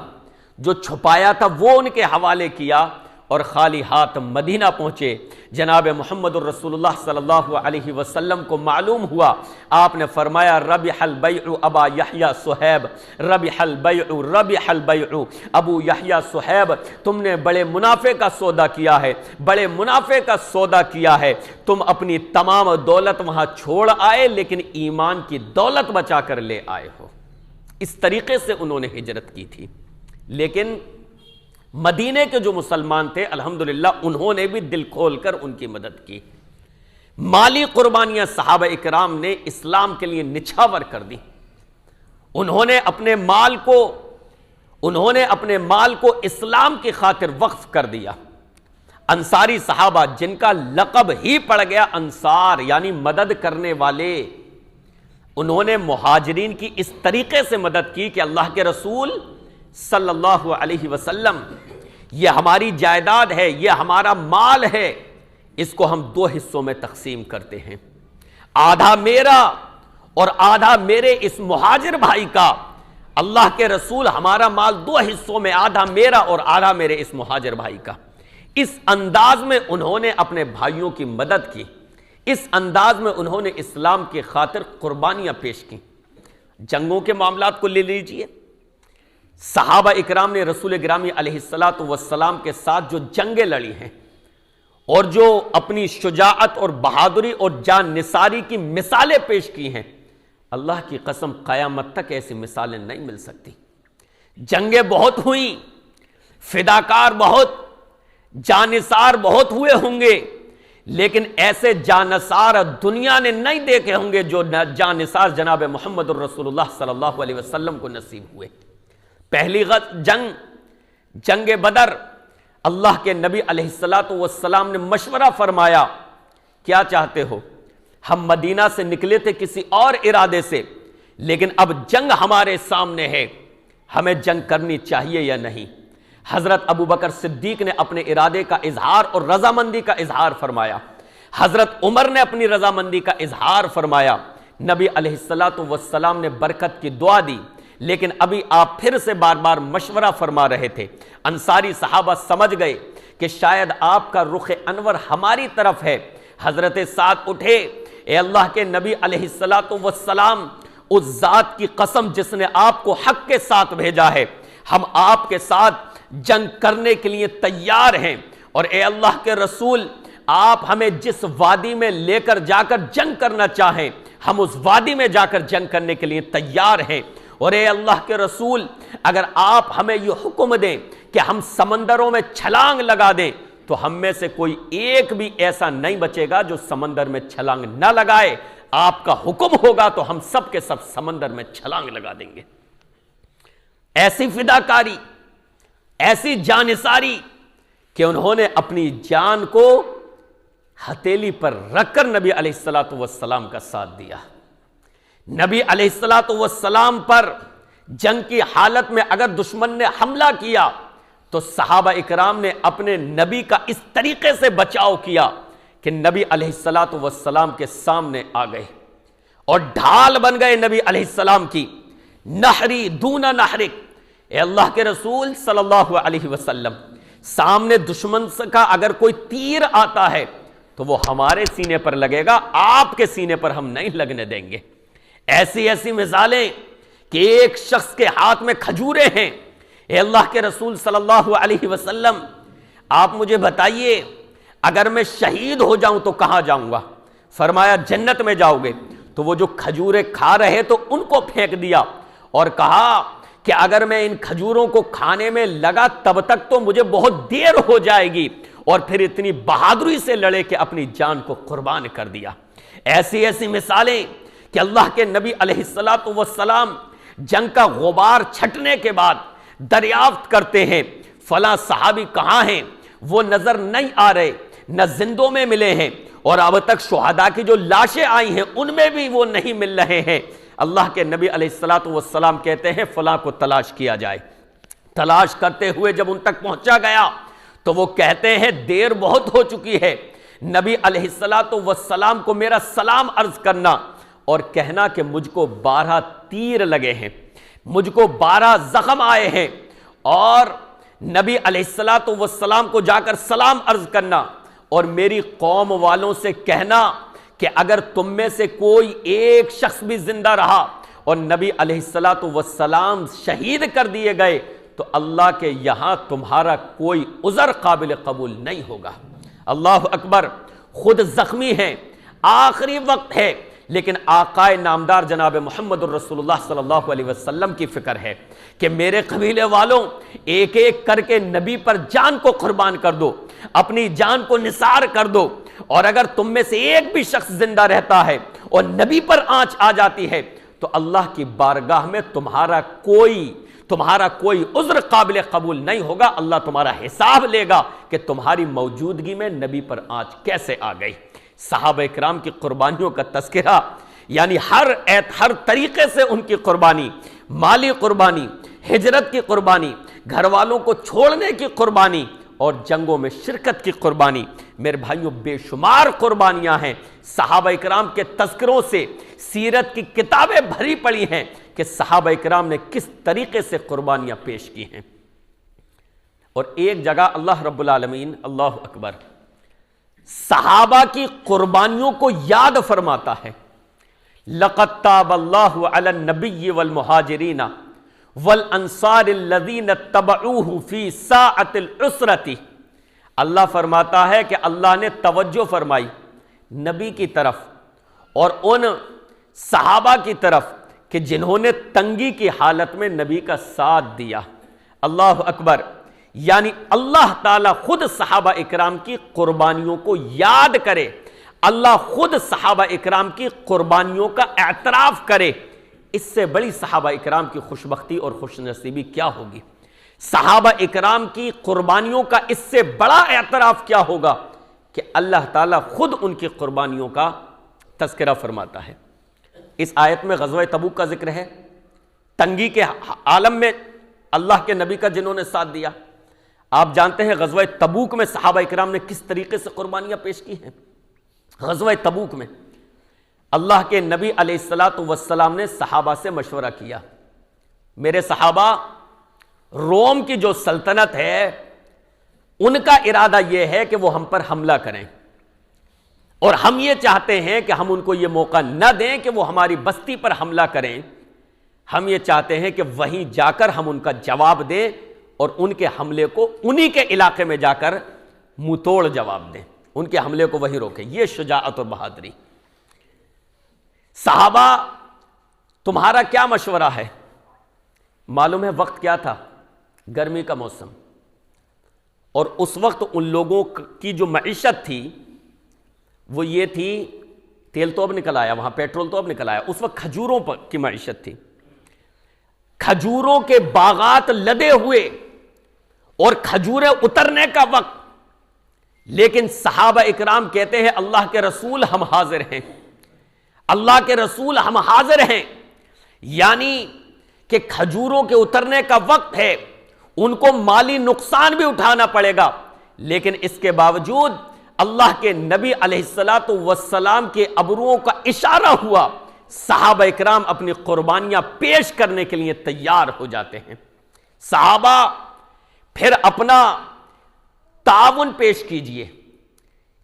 جو چھپایا تھا وہ ان کے حوالے کیا، اور خالی ہاتھ مدینہ پہنچے۔ جناب محمد الرسول اللہ صلی اللہ علیہ وسلم کو معلوم ہوا، آپ نے فرمایا ربح البیع ابا یحییٰ صہیب، ربح البیع ربح البیع، ابو یحییٰ صہیب تم نے بڑے منافع کا سودا کیا ہے، بڑے منافع کا سودا کیا ہے، تم اپنی تمام دولت وہاں چھوڑ آئے لیکن ایمان کی دولت بچا کر لے آئے ہو۔ اس طریقے سے انہوں نے ہجرت کی تھی۔ لیکن مدینے کے جو مسلمان تھے الحمدللہ انہوں نے بھی دل کھول کر ان کی مدد کی۔ مالی قربانیاں صحابہ اکرام نے اسلام کے لیے نچھاور کر دی۔ انہوں نے اپنے مال کو اسلام کی خاطر وقف کر دیا۔ انصاری صحابہ جن کا لقب ہی پڑ گیا انصار یعنی مدد کرنے والے، انہوں نے مہاجرین کی اس طریقے سے مدد کی کہ اللہ کے رسول صلی اللہ علیہ وسلم یہ ہماری جائیداد ہے، یہ ہمارا مال ہے، اس کو ہم 2 حصوں میں تقسیم کرتے ہیں، آدھا میرا اور آدھا میرے اس مہاجر بھائی کا۔ اللہ کے رسول ہمارا مال 2 حصوں میں، آدھا میرا اور آدھا میرے اس مہاجر بھائی کا۔ اس انداز میں انہوں نے اپنے بھائیوں کی مدد کی، اس انداز میں انہوں نے اسلام کی خاطر قربانیاں پیش کی۔ جنگوں کے معاملات کو لے لیجئے، صحابہ اکرام نے رسول گرامی علیہ السلام کے ساتھ جو جنگیں لڑی ہیں اور جو اپنی شجاعت اور بہادری اور جان نثاری کی مثالیں پیش کی ہیں، اللہ کی قسم قیامت تک ایسی مثالیں نہیں مل سکتی۔ جنگیں بہت ہوئیں، فداکار بہت، جانثار بہت ہوئے ہوں گے، لیکن ایسے جانثار دنیا نے نہیں دیکھے ہوں گے جو جانثار جناب محمد الرسول اللہ صلی اللہ علیہ وسلم کو نصیب ہوئے۔ پہلی جنگ بدر، اللہ کے نبی علیہ السلام نے مشورہ فرمایا، کیا چاہتے ہو؟ ہم مدینہ سے نکلے تھے کسی اور ارادے سے، لیکن اب جنگ ہمارے سامنے ہے، ہمیں جنگ کرنی چاہیے یا نہیں؟ حضرت ابوبکر صدیق نے اپنے ارادے کا اظہار اور رضامندی کا اظہار فرمایا، حضرت عمر نے اپنی رضامندی کا اظہار فرمایا، نبی علیہ السلام نے برکت کی دعا دی، لیکن ابھی آپ پھر سے بار بار مشورہ فرما رہے تھے۔ انصاری صحابہ سمجھ گئے کہ شاید آپ کا رخ انور ہماری طرف ہے۔ حضرت سعد اٹھے، اے اللہ کے نبی علیہ السلام، اس ذات کی قسم جس نے آپ کو حق کے ساتھ بھیجا ہے، ہم آپ کے ساتھ جنگ کرنے کے لیے تیار ہیں، اور اے اللہ کے رسول آپ ہمیں جس وادی میں لے کر جا کر جنگ کرنا چاہیں ہم اس وادی میں جا کر جنگ کرنے کے لیے تیار ہیں، اور اے اللہ کے رسول اگر آپ ہمیں یہ حکم دیں کہ ہم سمندروں میں چھلانگ لگا دیں تو ہم میں سے کوئی ایک بھی ایسا نہیں بچے گا جو سمندر میں چھلانگ نہ لگائے، آپ کا حکم ہوگا تو ہم سب کے سب سمندر میں چھلانگ لگا دیں گے۔ ایسی فداکاری، ایسی جانثاری کہ انہوں نے اپنی جان کو ہتھیلی پر رکھ کر نبی علیہ السلام کا ساتھ دیا۔ نبی علیہ السلام پر جنگ کی حالت میں اگر دشمن نے حملہ کیا تو صحابہ اکرام نے اپنے نبی کا اس طریقے سے بچاؤ کیا کہ نبی علیہ السلام کے سامنے آ گئے اور ڈھال بن گئے نبی علیہ السلام کی۔ نحری دون نحرک، اے اللہ کے رسول صلی اللہ علیہ وسلم، سامنے دشمن کا اگر کوئی تیر آتا ہے تو وہ ہمارے سینے پر لگے گا، آپ کے سینے پر ہم نہیں لگنے دیں گے۔ ایسی ایسی مثالیں کہ ایک شخص کے ہاتھ میں کھجوریں ہیں۔ اے اللہ کے رسول صلی اللہ علیہ وسلم آپ مجھے بتائیے اگر میں شہید ہو جاؤں تو کہاں جاؤں گا؟ فرمایا جنت میں جاؤ گے۔ تو وہ جو کھجوریں کھا رہے تو ان کو پھینک دیا اور کہا کہ اگر میں ان کھجوروں کو کھانے میں لگا تب تک تو مجھے بہت دیر ہو جائے گی، اور پھر اتنی بہادری سے لڑے کہ اپنی جان کو قربان کر دیا۔ ایسی ایسی مثالیں کہ اللہ کے نبی علیہ السلام جنگ کا غبار چھٹنے کے بعد دریافت کرتے ہیں فلاں صحابی کہاں ہیں، وہ نظر نہیں آ رہے، نہ زندوں میں ملے ہیں، اور اب تک شہداء کی جو لاشیں آئی ہیں ان میں بھی وہ نہیں مل رہے ہیں۔ اللہ کے نبی علیہ السلام کہتے ہیں فلاں کو تلاش کیا جائے۔ تلاش کرتے ہوئے جب ان تک پہنچا گیا تو وہ کہتے ہیں دیر بہت ہو چکی ہے، نبی علیہ السلام کو میرا سلام عرض کرنا اور کہنا کہ مجھ کو 12 تیر لگے ہیں، مجھ کو 12 زخم آئے ہیں، اور نبی علیہ السلام کو جا کر سلام عرض کرنا اور میری قوم والوں سے کہنا کہ اگر تم میں سے کوئی ایک شخص بھی زندہ رہا اور نبی علیہ السلام شہید کر دیے گئے تو اللہ کے یہاں تمہارا کوئی عذر قابل قبول نہیں ہوگا۔ اللہ اکبر، خود زخمی ہیں، آخری وقت ہے، لیکن آقائے نامدار جناب محمد الرسول اللہ صلی اللہ علیہ وسلم کی فکر ہے کہ میرے قبیلے والوں ایک ایک کر کے نبی پر جان کو قربان کر دو، اپنی جان کو نثار کر دو، اور اگر تم میں سے ایک بھی شخص زندہ رہتا ہے اور نبی پر آنچ آ جاتی ہے تو اللہ کی بارگاہ میں تمہارا کوئی عذر قابل قبول نہیں ہوگا، اللہ تمہارا حساب لے گا کہ تمہاری موجودگی میں نبی پر آنچ کیسے آ گئی۔ صحابہ اکرام کی قربانیوں کا تذکرہ، یعنی ہر طریقے سے ان کی قربانی، مالی قربانی، ہجرت کی قربانی، گھر والوں کو چھوڑنے کی قربانی اور جنگوں میں شرکت کی قربانی، میرے بھائیوں بے شمار قربانیاں ہیں۔ صحابہ اکرام کے تذکروں سے سیرت کی کتابیں بھری پڑی ہیں کہ صحابہ اکرام نے کس طریقے سے قربانیاں پیش کی ہیں۔ اور ایک جگہ اللہ رب العالمین، اللہ اکبر، صحابہ کی قربانیوں کو یاد فرماتا ہے۔ لَقَدْ تَابَ اللَّهُ عَلَى النَّبِيِّ وَالْمُهَاجِرِينَ وَالْأَنصَارِ الَّذِينَ اتَّبَعُوهُ فِي سَاعَةِ الْعُسْرَةِ، اللہ فرماتا ہے کہ اللہ نے توجہ فرمائی نبی کی طرف اور ان صحابہ کی طرف کہ جنہوں نے تنگی کی حالت میں نبی کا ساتھ دیا۔ اللہ اکبر، یعنی اللہ تعالیٰ خود صحابہ اکرام کی قربانیوں کو یاد کرے، اللہ خود صحابہ اکرام کی قربانیوں کا اعتراف کرے، اس سے بڑی صحابہ اکرام کی خوشبختی اور خوش نصیبی کیا ہوگی؟ صحابہ اکرام کی قربانیوں کا اس سے بڑا اعتراف کیا ہوگا کہ اللہ تعالیٰ خود ان کی قربانیوں کا تذکرہ فرماتا ہے۔ اس آیت میں غزوہ تبوک کا ذکر ہے، تنگی کے عالم میں اللہ کے نبی کا جنہوں نے ساتھ دیا۔ آپ جانتے ہیں غزوہ تبوک میں صحابہ اکرام نے کس طریقے سے قربانیاں پیش کی ہیں۔ غزوہ تبوک میں اللہ کے نبی علیہ السلام نے صحابہ سے مشورہ کیا، میرے صحابہ، روم کی جو سلطنت ہے ان کا ارادہ یہ ہے کہ وہ ہم پر حملہ کریں، اور ہم یہ چاہتے ہیں کہ ہم ان کو یہ موقع نہ دیں کہ وہ ہماری بستی پر حملہ کریں۔ ہم یہ چاہتے ہیں کہ وہیں جا کر ہم ان کا جواب دیں اور ان کے حملے کو انہی کے علاقے میں جا کر منہ توڑ جواب دیں، ان کے حملے کو وہیں روکیں۔ یہ شجاعت اور بہادری۔ صحابہ تمہارا کیا مشورہ ہے؟ معلوم ہے وقت کیا تھا؟ گرمی کا موسم، اور اس وقت ان لوگوں کی جو معیشت تھی وہ یہ تھی، تیل تو اب نکل آیا، وہاں پیٹرول تو اب نکل آیا، اس وقت کھجوروں کی معیشت تھی، کھجوروں کے باغات لدے ہوئے اور کھجوریں اترنے کا وقت، لیکن صحابہ اکرام کہتے ہیں اللہ کے رسول ہم حاضر ہیں، اللہ کے رسول ہم حاضر ہیں، یعنی کہ کھجوروں کے اترنے کا وقت ہے، ان کو مالی نقصان بھی اٹھانا پڑے گا، لیکن اس کے باوجود اللہ کے نبی علیہ السلام کے ابروؤں کا اشارہ ہوا، صحابہ اکرام اپنی قربانیاں پیش کرنے کے لیے تیار ہو جاتے ہیں۔ صحابہ پھر اپنا تعاون پیش کیجئے،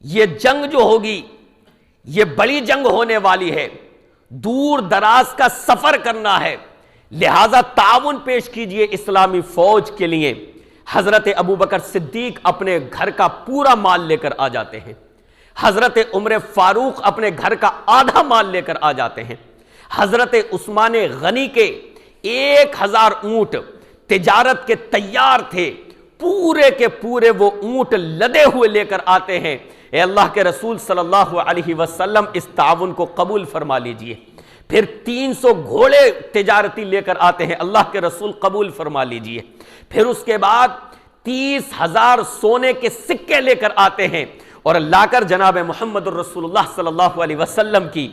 یہ جنگ جو ہوگی یہ بڑی جنگ ہونے والی ہے، دور دراز کا سفر کرنا ہے، لہذا تعاون پیش کیجئے اسلامی فوج کے لیے۔ حضرت ابوبکر صدیق اپنے گھر کا پورا مال لے کر آ جاتے ہیں، حضرت عمر فاروق اپنے گھر کا آدھا مال لے کر آ جاتے ہیں، حضرت عثمان غنی کے 1000 اونٹ تجارت کے تیار تھے، پورے کے پورے وہ اونٹ لدے ہوئے لے کر آتے ہیں۔ اے اللہ کے رسول صلی اللہ علیہ وسلم اس تعاون کو قبول فرما لیجئے۔ پھر 300 گھوڑے تجارتی لے کر آتے ہیں، اللہ کے رسول قبول فرما لیجئے۔ پھر اس کے بعد 30,000 سونے کے سکے لے کر آتے ہیں اور لا کر جناب محمد الرسول اللہ صلی اللہ علیہ وسلم کی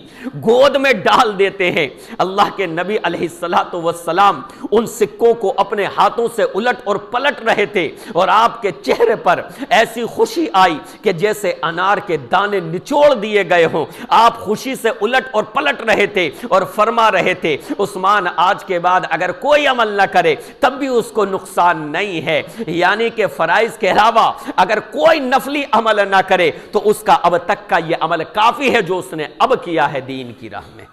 گود میں ڈال دیتے ہیں۔ اللہ کے نبی علیہ السلام ان سکوں کو اپنے ہاتھوں سے الٹ اور پلٹ رہے تھے، اور آپ کے چہرے پر ایسی خوشی آئی کہ جیسے انار کے دانے نچوڑ دیے گئے ہوں۔ آپ خوشی سے الٹ اور پلٹ رہے تھے اور فرما رہے تھے عثمان آج کے بعد اگر کوئی عمل نہ کرے تب بھی اس کو نقصان نہیں ہے، یعنی کہ فرائض کے علاوہ اگر کوئی نفلی عمل نہ کرے تو اس کا اب تک کا یہ عمل کافی ہے جو اس نے اب کیا ہے دین کی راہ میں۔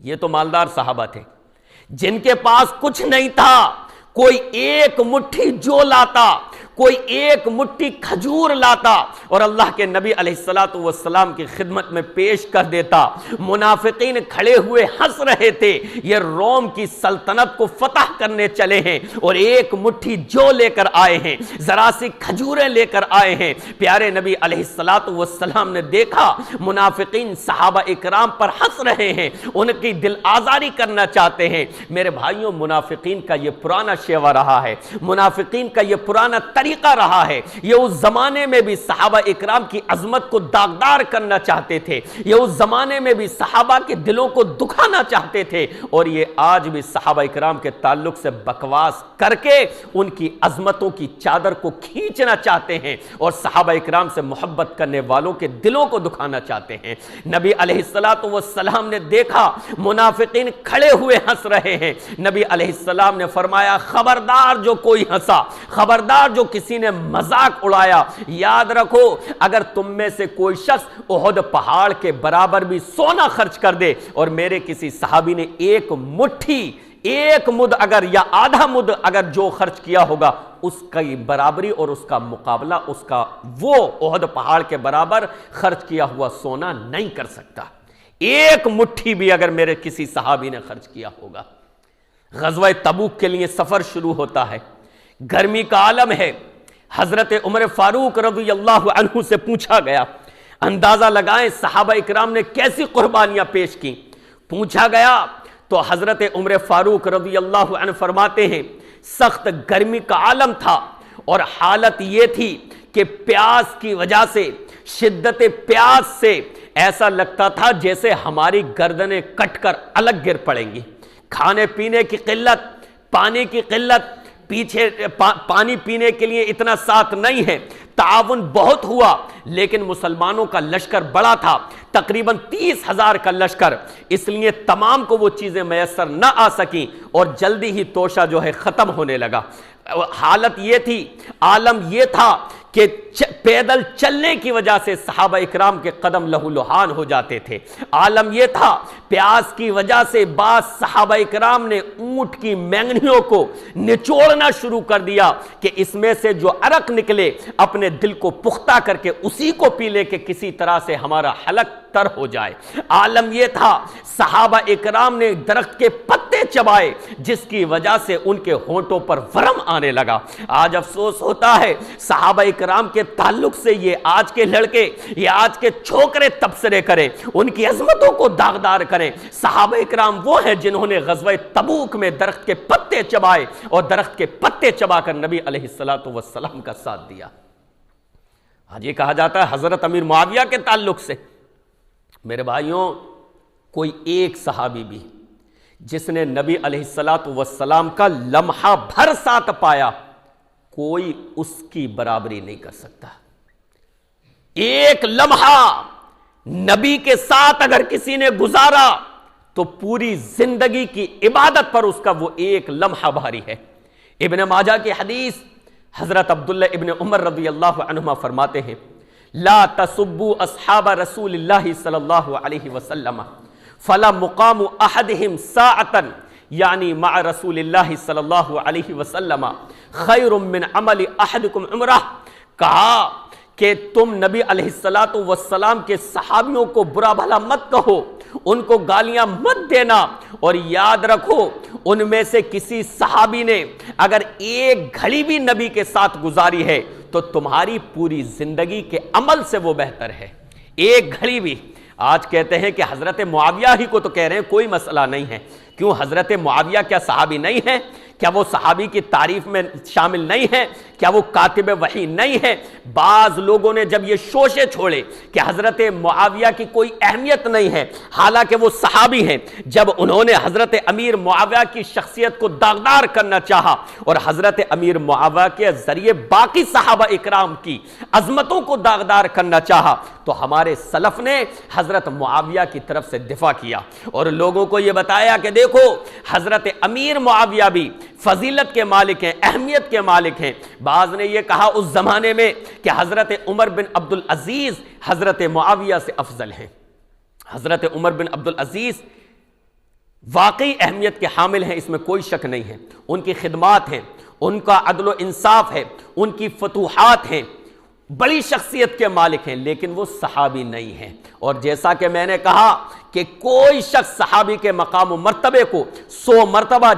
یہ تو مالدار صحابہ تھے جن کے پاس کچھ نہیں تھا، کوئی ایک مٹھی جو لاتا، کوئی ایک مٹھی کھجور لاتا اور اللہ کے نبی علیہ السلام کی خدمت میں پیش کر دیتا۔ منافقین کھڑے ہوئے ہنس رہے تھے، یہ روم کی سلطنت کو فتح کرنے چلے ہیں اور ایک مٹھی جو لے کر آئے ہیں، ذرا سی کھجوریں لے کر آئے ہیں۔ پیارے نبی علیہ السلام نے دیکھا منافقین صحابہ اکرام پر ہنس رہے ہیں، ان کی دل آزاری کرنا چاہتے ہیں۔ میرے بھائیوں، منافقین کا یہ پرانا شیوہ رہا ہے، منافقین کا یہ پرانا طریقہ رہا ہے۔ یہ اس زمانے میں بھی صحابہ اکرام کی عظمت کو داغدار کرنا چاہتے تھے، یہ اس زمانے میں بھی صحابہ کے دلوں کو دکھانا چاہتے تھے، اور یہ آج بھی صحابہ اکرام کے تعلق سے بکواس کر کے ان کی عظمتوں کی چادر کو کھینچنا چاہتے ہیں اور صحابہ اکرام سے محبت کرنے والوں کے دلوں کو دکھانا چاہتے ہیں۔ نبی علیہ السلام نے دیکھا منافقین کھڑے ہوئے ہنس رہے ہیں، نبی علیہ السلام نے فرمایا خبردار جو کوئی ہنسا، خبردار جو کسی نے مذاق اڑایا، یاد رکھو اگر تم میں سے کوئی شخص احد پہاڑ کے برابر بھی سونا خرچ کر دے اور میرے کسی صحابی نے ایک مٹھی، ایک مد اگر یا آدھا مد اگر جو خرچ کیا ہوگا، اس کی برابری اور اس کا مقابلہ اس کا وہ احد پہاڑ کے برابر خرچ کیا ہوا سونا نہیں کر سکتا۔ ایک مٹھی بھی اگر میرے کسی صحابی نے خرچ کیا ہوگا۔ غزوہ تبوک کے لیے سفر شروع ہوتا ہے، گرمی کا عالم ہے، حضرت عمر فاروق رضی اللہ عنہ سے پوچھا گیا، اندازہ لگائیں صحابہ اکرام نے کیسی قربانیاں پیش کی۔ پوچھا گیا تو حضرت عمر فاروق رضی اللہ عنہ فرماتے ہیں سخت گرمی کا عالم تھا اور حالت یہ تھی کہ پیاس کی وجہ سے، شدت پیاس سے ایسا لگتا تھا جیسے ہماری گردنیں کٹ کر الگ گر پڑیں گی۔ کھانے پینے کی قلت، پانی کی قلت، پیچھے پانی پینے کے لیے اتنا ساتھ نہیں ہے۔ تعاون بہت ہوا لیکن مسلمانوں کا لشکر بڑا تھا، تقریباً 30,000 کا لشکر، اس لیے تمام کو وہ چیزیں میسر نہ آ سکیں اور جلدی ہی توشہ جو ہے ختم ہونے لگا۔ حالت یہ تھی، عالم یہ تھا کہ پیدل چلنے کی وجہ سے صحابہ اکرام کے قدم لہو لہان ہو جاتے تھے۔ عالم یہ تھا پیاس کی وجہ سے بعض صحابہ اکرام نے اونٹ کی مینگنیوں کو نچوڑنا شروع کر دیا کہ اس میں سے جو عرق نکلے اپنے دل کو پختہ کر کے اسی کو پی لے کہ کسی طرح سے ہمارا حلق تر ہو جائے۔ عالم یہ تھا صحابہ اکرام نے درخت کے پتے چبائے جس کی وجہ سے ان کے ہونٹوں پر ورم آنے لگا۔ آج افسوس ہوتا ہے صحابہ اکرام کے تعلق سے یہ آج کے لڑکے، یہ آج کے چھوکرے تبصرے کریں، ان کی عظمتوں کو داغدار کریں۔ صحابہ اکرام وہ ہیں جنہوں نے غزوہ تبوک میں درخت کے پتے چبائے اور درخت کے پتے چبا کر نبی علیہ السلام کا ساتھ دیا۔ آج یہ کہا جاتا ہے حضرت امیر معاویہ کے تعلق سے، میرے بھائیوں کوئی ایک صحابی بھی جس نے نبی علیہ السلام کا لمحہ بھر ساتھ پایا، کوئی اس کی برابری نہیں کر سکتا۔ ایک لمحہ نبی کے ساتھ اگر کسی نے گزارا تو پوری زندگی کی عبادت پر اس کا وہ ایک لمحہ بھاری ہے۔ ابن ماجہ کی حدیث، حضرت عبداللہ ابن عمر رضی اللہ عنہما فرماتے ہیں لا تسبوا اصحاب رسول اللہ صلی اللہ علیہ وسلم فلا مقام احدہم ساعتا یعنی مع رسول اللہ صلی اللہ علیہ وسلم خیر من عمل احدکم عمرہ۔ کہا کہ تم نبی علیہ السلام کے صحابیوں کو برا بھلا مت کہو، ان کو گالیاں مت دینا، اور یاد رکھو ان میں سے کسی صحابی نے اگر ایک گھڑی بھی نبی کے ساتھ گزاری ہے تو تمہاری پوری زندگی کے عمل سے وہ بہتر ہے۔ ایک گھڑی بھی۔ آج کہتے ہیں کہ حضرت معاویہ ہی کو تو کہہ رہے ہیں کوئی مسئلہ نہیں ہے، کیوں حضرت معاویہ کیا صحابی نہیں ہے؟ کیا وہ صحابی کی تعریف میں شامل نہیں ہے؟ کیا وہ کاتب وحی نہیں ہے؟ بعض لوگوں نے جب یہ شوشے چھوڑے کہ حضرت معاویہ کی کوئی اہمیت نہیں ہے حالانکہ وہ صحابی ہیں، جب انہوں نے حضرت امیر معاویہ کی شخصیت کو داغدار کرنا چاہا اور حضرت امیر معاویہ کے ذریعے باقی صحابہ اکرام کی عظمتوں کو داغدار کرنا چاہا تو ہمارے سلف نے حضرت معاویہ کی طرف سے دفاع کیا اور لوگوں کو یہ بتایا کہ دیکھو حضرت امیر معاویہ بھی فضیلت کے مالک ہیں، اہمیت کے مالک ہیں۔ بعض نے یہ کہا اس زمانے میں کہ حضرت عمر بن عبدالعزیز حضرت معاویہ سے افضل ہیں۔ حضرت عمر بن عبدالعزیز واقعی اہمیت کے حامل ہیں، اس میں کوئی شک نہیں ہے۔ ان کی خدمات ہیں، ان کا عدل و انصاف ہے، ان کی فتوحات ہیں، بڑی شخصیت کے مالک ہیں، لیکن وہ صحابی نہیں ہیں۔ اور جیسا کہ میں نے کہا کہ کوئی شخص صحابی کے مقام و مرتبے کو 100 مرتبہ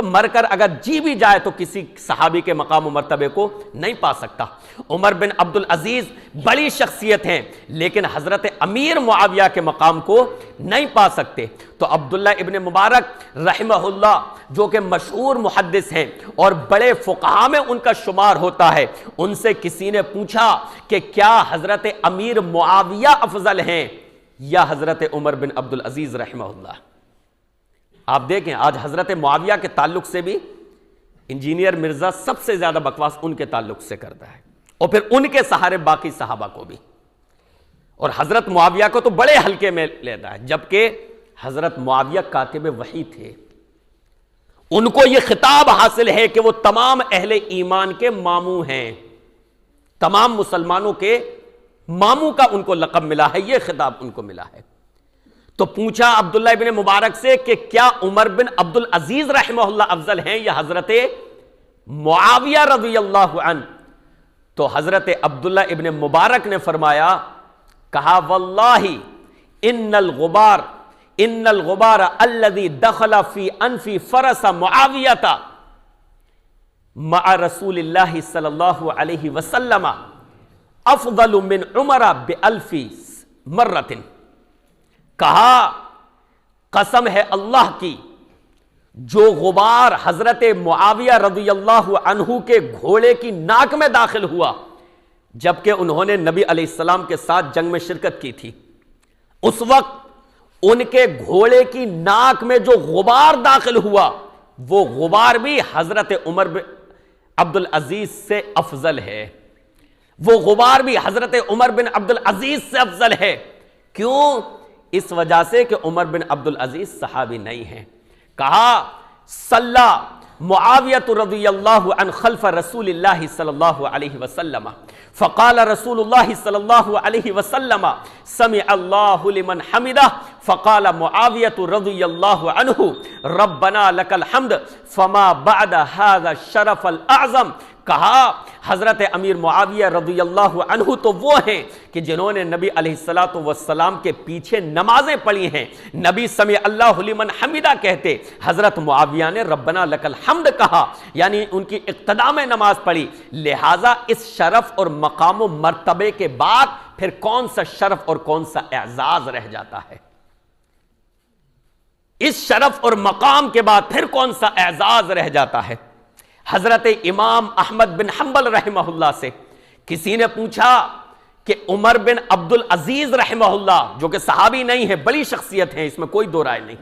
مر کر اگر جی بھی جائے تو کسی صحابی کے مقام و مرتبے کو نہیں پا سکتا۔ عمر بن عبدالعزیز بڑی شخصیت ہیں لیکن حضرت امیر معاویہ کے مقام کو نہیں پا سکتے۔ تو عبداللہ ابن مبارک رحمہ اللہ جو کہ مشہور محدث ہیں اور بڑے فقہاء میں ان کا شمار ہوتا ہے، ان سے کسی نے پوچھا کہ کیا حضرت امیر معاویہ افضل ہیں یا حضرت عمر بن عبدالعزیز رحمہ اللہ؟ آپ دیکھیں آج حضرت معاویہ کے تعلق سے بھی انجینئر مرزا سب سے زیادہ بکواس ان کے تعلق سے کرتا ہے اور پھر ان کے سہارے باقی صحابہ کو بھی، اور حضرت معاویہ کو تو بڑے ہلکے میں لیتا ہے، جبکہ حضرت معاویہ کاتب وحی تھے۔ ان کو یہ خطاب حاصل ہے کہ وہ تمام اہل ایمان کے ماموں ہیں، تمام مسلمانوں کے ماموں کا ان کو لقب ملا ہے، یہ خطاب ان کو ملا ہے۔ تو پوچھا عبداللہ ابن مبارک سے کہ کیا عمر بن عبدالعزیز رحمہ اللہ افضل ہیں یا حضرت معاویہ رضی اللہ عنہ؟ تو حضرت عبداللہ ابن مبارک نے فرمایا، کہا واللہ ان الغبار الذي دخل في انف فرس معاویہ مع رسول اللہ صلی اللہ علیہ وسلم افضل من عمر بألف مرۃ۔ کہا قسم ہے اللہ کی، جو غبار حضرت معاویہ رضی اللہ عنہ کے گھوڑے کی ناک میں داخل ہوا جبکہ انہوں نے نبی علیہ السلام کے ساتھ جنگ میں شرکت کی تھی، اس وقت ان کے گھوڑے کی ناک میں جو غبار داخل ہوا وہ غبار بھی حضرت عمر بن عبدالعزیز سے افضل ہے، وہ غبار بھی حضرت عمر بن عبدالعزیز سے افضل ہے۔ کیوں؟ اس وجہ سے کہ عمر بن عبدالعزیز صحابی نہیں ہیں۔ کہا صلی معاویہ رضی اللہ عنہ خلف رسول اللہ صلی اللہ علیہ وسلم فقال رسول اللہ صلی اللہ علیہ وسلم سمع اللہ لمن حمدہ فقال معاویہ رضی اللہ عنہ ربنا لک الحمد فما بعد هذا الشرف الاعظم. کہا حضرت امیر معاویہ رضی اللہ عنہ تو وہ ہیں کہ جنہوں نے نبی علیہ السلام کے پیچھے نمازیں پڑھی ہیں. نبی سمع اللہ لمن حمدہ کہتے، حضرت معاویہ نے ربنا لک الحمد کہا، یعنی ان کی اقتداء میں نماز پڑھی. لہٰذا اس شرف اور مقام و مرتبے کے بعد پھر کون سا شرف اور کون سا اعزاز رہ جاتا ہے؟ اس شرف اور مقام کے بعد پھر کون سا اعزاز رہ جاتا ہے؟ حضرت امام احمد بن حنبل رحمہ اللہ سے کسی نے پوچھا کہ عمر بن عبد العزیز رحمہ اللہ، جو کہ صحابی نہیں ہے، بڑی شخصیت ہیں، اس میں کوئی دو رائے نہیں،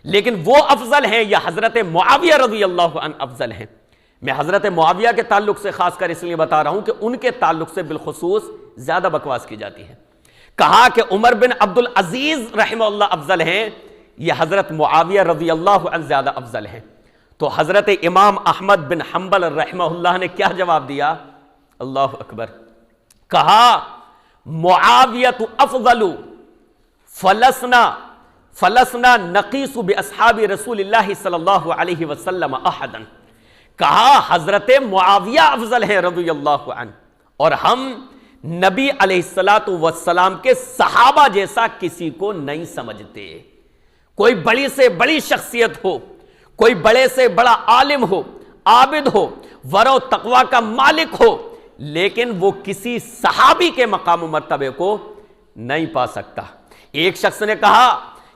لیکن وہ افضل ہیں یا حضرت معاویہ رضی اللہ عنہ افضل ہیں؟ میں حضرت معاویہ کے تعلق سے خاص کر اس لیے بتا رہا ہوں کہ ان کے تعلق سے بالخصوص زیادہ بکواس کی جاتی ہے. کہا کہ عمر بن عبد العزیز رحمہ اللہ افضل ہیں، یہ حضرت معاویہ رضی اللہ عنہ زیادہ افضل ہیں. تو حضرت امام احمد بن حنبل رحمہ اللہ نے کیا جواب دیا؟ اللہ اکبر. کہا معاویہ افضل فلسنا نقیس باصحاب رسول اللہ صلی اللہ علیہ وسلم احدا. کہا حضرت معاویہ افضل ہیں رضی اللہ عنہ، اور ہم نبی علیہ السلام کے صحابہ جیسا کسی کو نہیں سمجھتے. کوئی بڑی سے بڑی شخصیت ہو، کوئی بڑے سے بڑا عالم ہو، عابد ہو، ورع و تقوی کا مالک ہو، لیکن وہ کسی صحابی کے مقام و مرتبے کو نہیں پا سکتا. ایک شخص نے کہا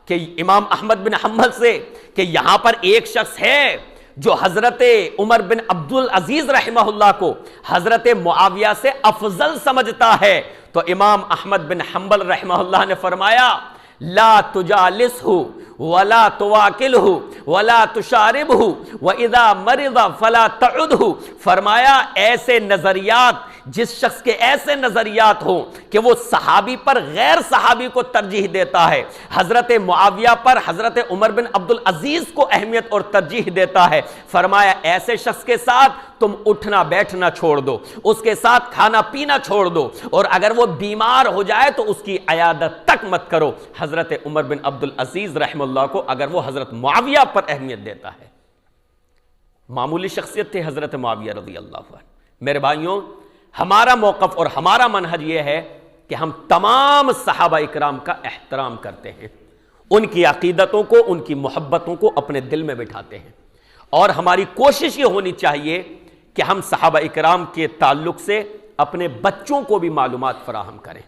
کہ امام احمد بن حنبل سے کہ یہاں پر ایک شخص ہے جو حضرت عمر بن عبد العزیز رحمہ اللہ کو حضرت معاویہ سے افضل سمجھتا ہے. تو امام احمد بن حنبل رحمہ اللہ نے فرمایا لا تجالسہ ولا تواکلہ ولا تشاربہ واذا مرض فلا تعدہ. فرمایا ایسے نظریات، جس شخص کے ایسے نظریات ہوں کہ وہ صحابی پر غیر صحابی کو ترجیح دیتا ہے، حضرت معاویہ پر حضرت عمر بن عبد العزیز کو اہمیت اور ترجیح دیتا ہے، فرمایا ایسے شخص کے ساتھ تم اٹھنا بیٹھنا چھوڑ دو، اس کے ساتھ کھانا پینا چھوڑ دو، اور اگر وہ بیمار ہو جائے تو اس کی عیادت تک مت کرو. حضرت عمر بن عبد العزیز رحمہ اللہ کو اگر وہ حضرت معاویہ پر اہمیت دیتا ہے. معمولی شخصیت تھے حضرت معاویہ رضی اللہ عنہ. میرے بھائیوں، ہمارا موقف اور ہمارا منہج یہ ہے کہ ہم تمام صحابہ اکرام کا احترام کرتے ہیں، ان کی عقیدتوں کو، ان کی محبتوں کو اپنے دل میں بٹھاتے ہیں، اور ہماری کوشش یہ ہونی چاہیے کہ ہم صحابہ اکرام کے تعلق سے اپنے بچوں کو بھی معلومات فراہم کریں،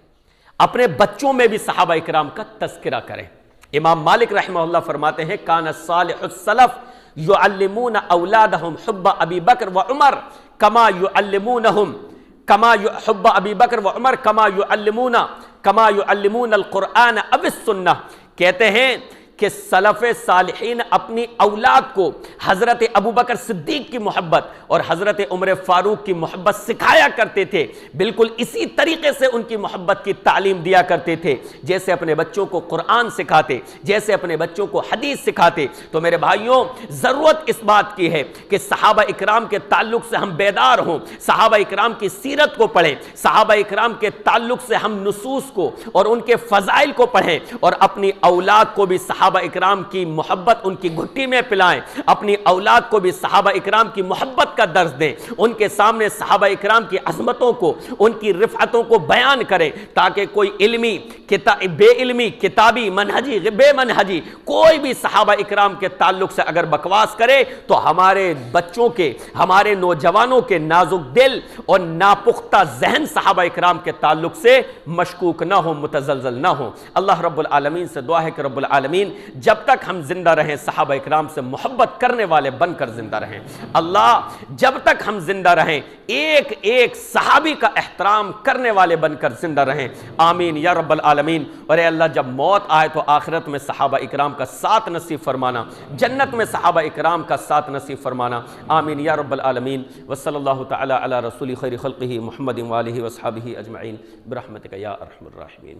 اپنے بچوں میں بھی صحابہ اکرام کا تذکرہ کریں. امام مالک رحمہ اللہ فرماتے ہیں کان صالح السلف يعلمون اولادهم حب ابی بکر و عمر کما حب ابی بکر و عمر کما يعلمون القرآن اب السنہ. کہتے ہیں کہ سلف صالحین اپنی اولاد کو حضرت ابوبکر صدیق کی محبت اور حضرت عمر فاروق کی محبت سکھایا کرتے تھے. بالکل اسی طریقے سے ان کی محبت کی تعلیم دیا کرتے تھے جیسے اپنے بچوں کو قرآن سکھاتے، جیسے اپنے بچوں کو حدیث سکھاتے. تو میرے بھائیوں، ضرورت اس بات کی ہے کہ صحابہ اکرام کے تعلق سے ہم بیدار ہوں، صحابہ اکرام کی سیرت کو پڑھیں، صحابہ اکرام کے تعلق سے ہم نصوص کو اور ان کے فضائل کو پڑھیں، اور اپنی اولاد کو بھی صحابہ اکرام کی محبت ان کی گھٹی میں پلائیں، اپنی اولاد کو بھی صحابہ اکرام کی محبت کا درس دیں، ان کے سامنے صحابہ اکرام کی عظمتوں کو، ان کی رفعتوں کو بیان کریں، تاکہ کوئی علمی بے علمی، کتابی، منہجی، بے منہجی، کوئی بھی صحابہ اکرام کے تعلق سے اگر بکواس کرے تو ہمارے بچوں کے، ہمارے نوجوانوں کے نازک دل اور ناپختہ ذہن صحابہ اکرام کے تعلق سے مشکوک نہ ہو، متزلزل نہ ہو. اللہ رب العالمین سے دعا ہے کہ رب العالمین جب تک ہم زندہ رہیں صحابہ اکرام سے محبت کرنے والے بن کر زندہ رہیں. اللہ جب تک ہم زندہ رہیں ایک ایک صحابی کا احترام کرنے والے بن کر زندہ رہیں. آمین یا رب العالمین. اور اے اللہ جب موت آئے تو آخرت میں صحابہ اکرام کا ساتھ نصیب فرمانا، جنت میں صحابہ اکرام کا ساتھ نصیب فرمانا. آمین یا رب العالمین. وصلی اللہ تعالی علی رسول خیر خلقہ محمد وآلہ وصحبہ اجمعین برحمتک یا ارحم الراحمین.